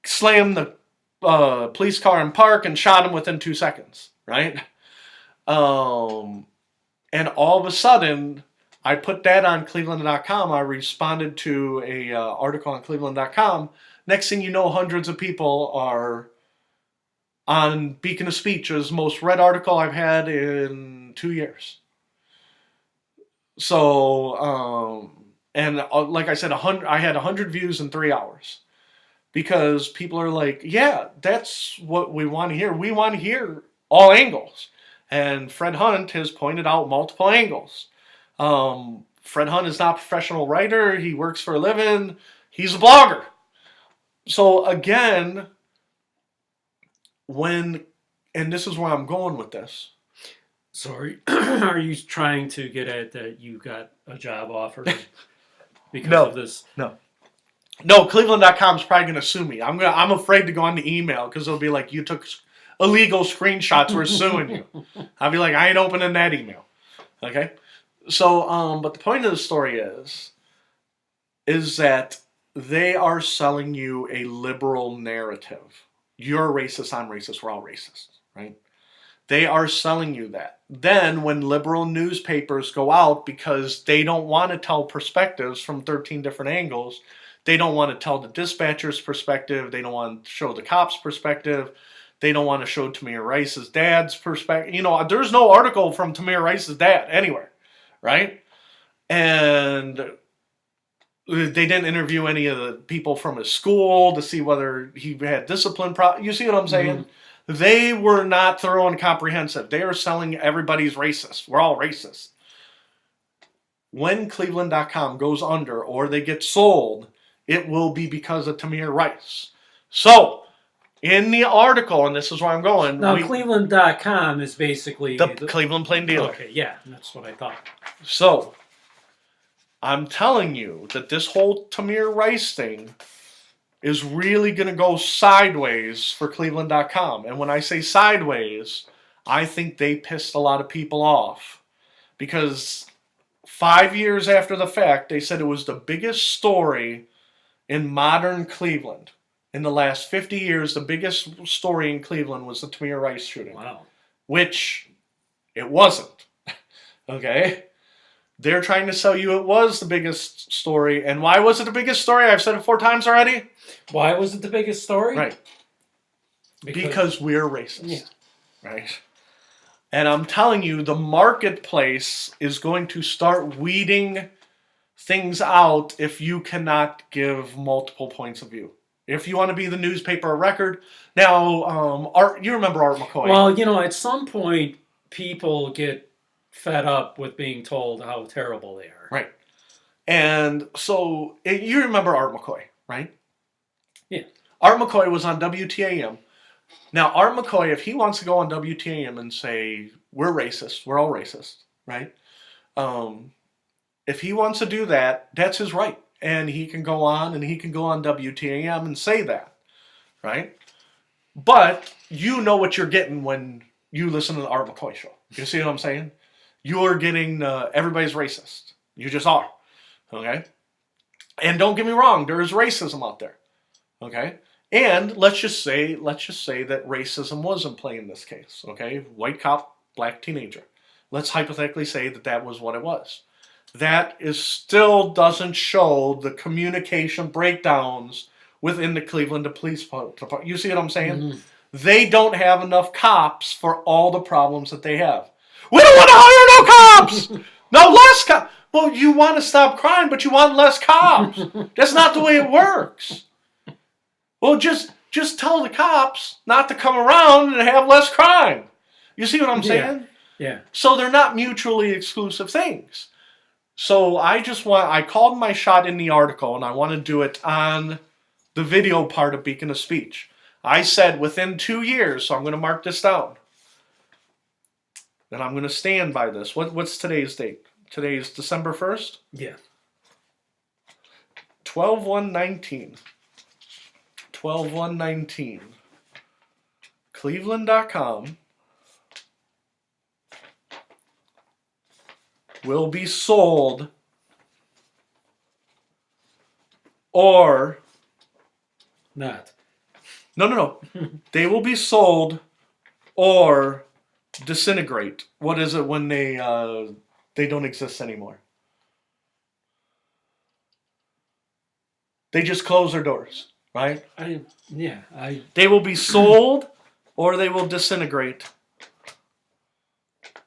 slammed the police car in park and shot him within 2 seconds, right? And all of a sudden, I put that on Cleveland.com. I responded to a article on Cleveland.com. Next thing you know, hundreds of people are on Beacon of Speech, is the most read article I've had in 2 years. So, and like I said, I had 100 views in 3 hours. Because people are like, yeah, that's what we want to hear. We want to hear all angles. And Fred Hunt has pointed out multiple angles. Fred Hunt is not a professional writer. He works for a living. He's a blogger. So again, and this is where I'm going with this. So are you trying to get at that you got a job offer because of this? No, Cleveland.com is probably going to sue me. I'm afraid to go on the email because they'll be like, you took illegal screenshots, we're suing you. I'll be like, I ain't opening that email. Okay? So, but the point of the story is that they are selling you a liberal narrative. You're racist, I'm racist, we're all racist, right? They are selling you that. Then when liberal newspapers go out because they don't want to tell perspectives from 13 different angles, they don't want to tell the dispatcher's perspective, they don't want to show the cop's perspective, they don't want to show Tamir Rice's dad's perspective. You know, there's no article from Tamir Rice's dad anywhere, right? And they didn't interview any of the people from his school to see whether he had discipline problems. You see what I'm saying? They were not thorough and comprehensive. They are selling everybody's racist. We're all racist. When Cleveland.com goes under or they get sold, it will be because of Tamir Rice. So, in the article, and this is where I'm going. Now, Cleveland.com is basically the Cleveland Plain Dealer. Okay, yeah, that's what I thought. So, I'm telling you that this whole Tamir Rice thing is really going to go sideways for Cleveland.com. And when I say sideways, I think they pissed a lot of people off. Because 5 years after the fact, they said it was the biggest story in modern Cleveland. In the last 50 years, the biggest story in Cleveland was the Tamir Rice shooting. Wow. which it wasn't. Okay? They're trying to sell you it was the biggest story. And why was it the biggest story? I've said it 4 times already. Why was it the biggest story? Right. Because we're racist. Yeah. Right? And I'm telling you, the marketplace is going to start weeding things out if you cannot give multiple points of view. If you want to be the newspaper of record. Now, Art, you remember Art McCoy. Well, at some point, people get fed up with being told how terrible they are. Right. And so, you remember Art McCoy, right? Yeah. Art McCoy was on WTAM. Now, Art McCoy, if he wants to go on WTAM and say, we're racist, we're all racist, right? If he wants to do that, that's his right. And he can go on WTAM and say that, right? But you know what you're getting when you listen to the Art McCoy show. You see what I'm saying? You're getting everybo's racist. You just are, okay? And don't get me wrong, there is racism out there, okay? And let's just say that racism was in play in this case, okay? White cop, black teenager. Let's hypothetically say that was what it was. That is still doesn't show the communication breakdowns within the Cleveland Police Department. You see what I'm saying? Mm-hmm. They don't have enough cops for all the problems that they have. We don't want to hire no cops! No less cops! Well, you want to stop crime, but you want less cops. That's not the way it works. Well, just tell the cops not to come around and have less crime. You see what I'm saying? Yeah. So they're not mutually exclusive things. So I called my shot in the article, and I want to do it on the video part of Beacon of Speech. I said within 2 years, so I'm going to mark this down. And I'm going to stand by this. What's today's date? Today is December 1st? Yeah. 12/1/19. 12/1/19. Cleveland.com will be sold or not. No. They will be sold or disintegrate. What is it when they don't exist anymore? They just close their doors, right? They will be sold or they will disintegrate.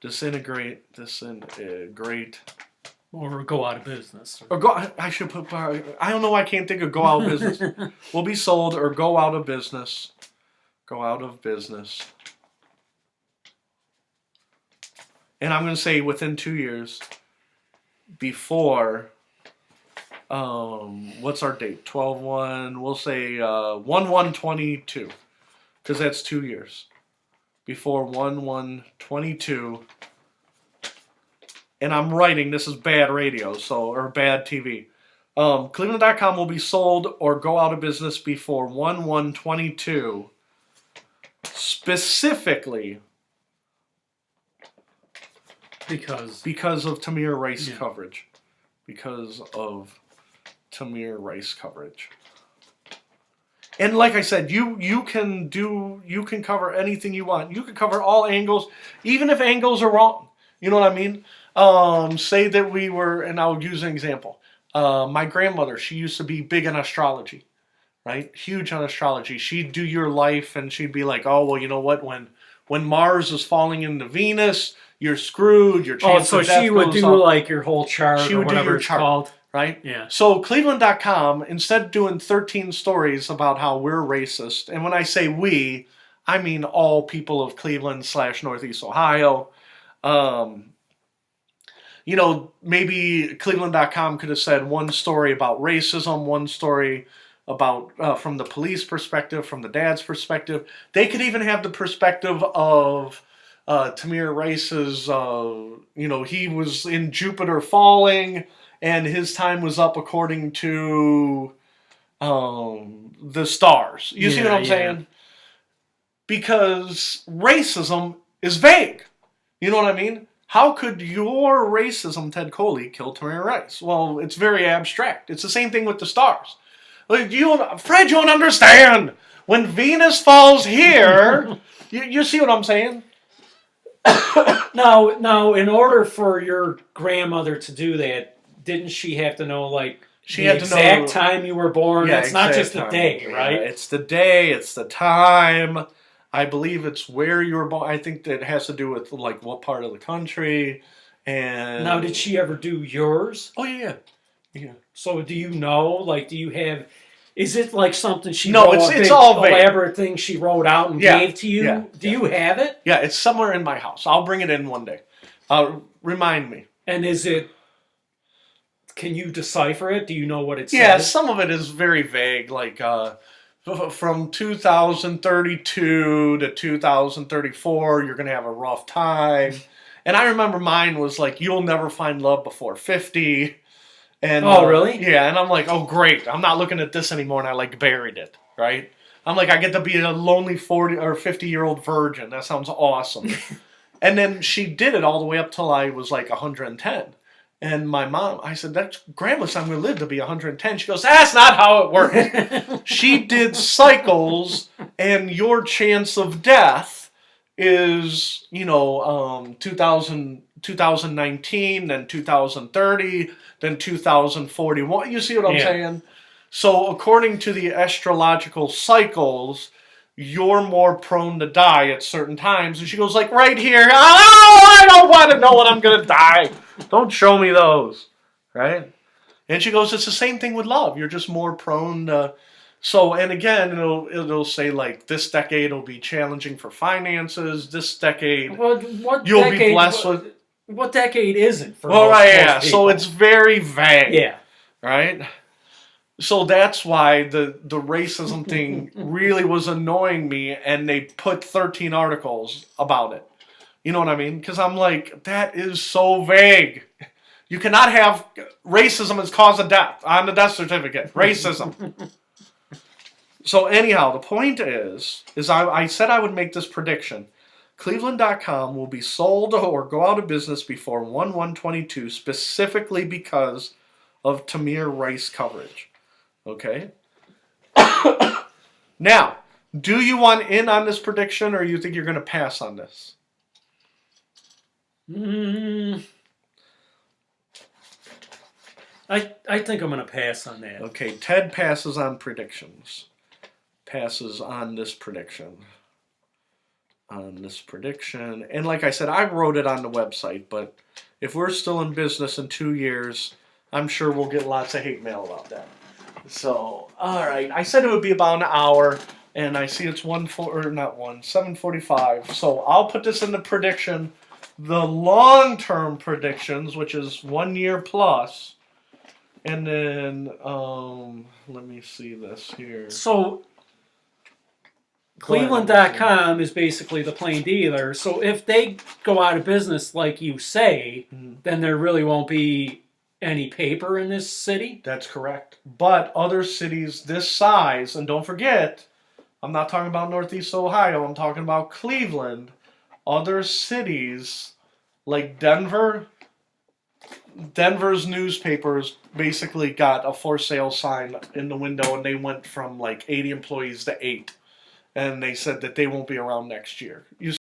Disintegrate. Or go out of business. Or go. I should put. I don't know why I can't think of go out of business. Will be sold or go out of business. Go out of business. And I'm going to say within 2 years. Before. What's our date? 12/1. We'll say 1/1/22, because that's 2 years. Before 1/1/22. And I'm writing, this is bad radio, or bad TV. Cleveland.com will be sold or go out of business before 1/1/22, specifically because of Tamir Rice coverage. Because of Tamir Rice coverage. And like I said, you can cover anything you want. You can cover all angles, even if angles are wrong. You know what I mean? Say that we were, and I'll use an example. My grandmother, she used to be big on astrology, right? Huge on astrology. She'd do your life, and she'd be like, "Oh, well, you know what? When Mars is falling into Venus, you're screwed. Your chance so of death she would goes do up." like your whole chart She or would do whatever your it's chart. called. Right? Yeah. So Cleveland.com, instead of doing 13 stories about how we're racist, and when I say we, I mean all people of Cleveland / Northeast Ohio. Maybe Cleveland.com could have said one story about racism, one story about from the police perspective, from the dad's perspective. They could even have the perspective of Tamir Rice's, he was in Jupiter falling, and his time was up according to the stars. You see what I'm saying? Because racism is vague. You know what I mean? How could your racism, Ted Coley, kill Tamir Rice? Well, it's very abstract. It's the same thing with the stars. Fred, you don't understand. When Venus falls here, you see what I'm saying? Now, in order for your grandmother to do that, didn't she have to know like She the had to exact know. time you were born? Yeah, It's not exact just the time. day, Yeah, right? it's the day, it's the time. I believe it's where you were born. I think that has to do with like what part of the country. Now, did And she ever do yours? oh yeah, yeah, yeah. So do you know? Like, do you have? Is it like something she No, wrote, a it's big all vague. elaborate thing she wrote out and Yeah, gave to you? yeah, Do yeah, you have it? yeah. It's somewhere in my house. I'll bring it in one day. Remind me. And is it? Can you decipher it? Do you know what it Yeah, says? some of it is very vague, like from 2032 to 2034, you're going to have a rough time. And I remember mine was like, you'll never find love before 50. And Oh, really? yeah, and I'm like, oh, great. I'm not looking at this anymore. And I like buried it, right? I'm like, I get to be a lonely 40 or 50-year-old virgin. That sounds awesome. And then she did it all the way up till I was like 110. And my mom, I said, that's grandma's I'm going to live to be 110. She goes, that's not how it works. She did cycles, and your chance of death is, 2019, then 2030, then 2041. You see what I'm Yeah. saying? So according to the astrological cycles, you're more prone to die at certain times. And she goes like, right here, oh, I don't want to know when I'm going to die. Don't show me those, right? And she goes, it's the same thing with love. You're just more prone to. So, and again, it'll say like this decade will be challenging for finances. This decade What you'll decade? be blessed with. What decade isn't for Well, most, right, most yeah. people? So it's very vague, yeah. right? So that's why the racism thing really was annoying me, and they put 13 articles about it. You know what I mean? Because I'm like, that is so vague. You cannot have racism as cause of death on the death certificate. Racism. So anyhow, the point is I said I would make this prediction. Cleveland.com will be sold or go out of business before 1/1/22 specifically because of Tamir Rice coverage. Okay? Now, do you want in on this prediction, or you think you're going to pass on this? I think I'm going to pass on that. Okay, Ted passes on predictions. Passes on this prediction. On this prediction. And like I said, I wrote it on the website, but if we're still in business in 2 years, I'm sure we'll get lots of hate mail about that. So, all right. I said it would be about an hour, and I see it's 7:45. So I'll put this in the prediction. The long-term predictions, which is 1 year plus, and then let me see this here. So Cleveland.com is basically the plain dealer. So if they go out of business, like you say, then there really won't be any paper in this city? That's correct. But other cities this size, and don't forget, I'm not talking about Northeast Ohio, I'm talking about Cleveland. Other cities like Denver's newspapers basically got a for sale sign in the window, and they went from like 80 employees to 8. And they said that they won't be around next year. You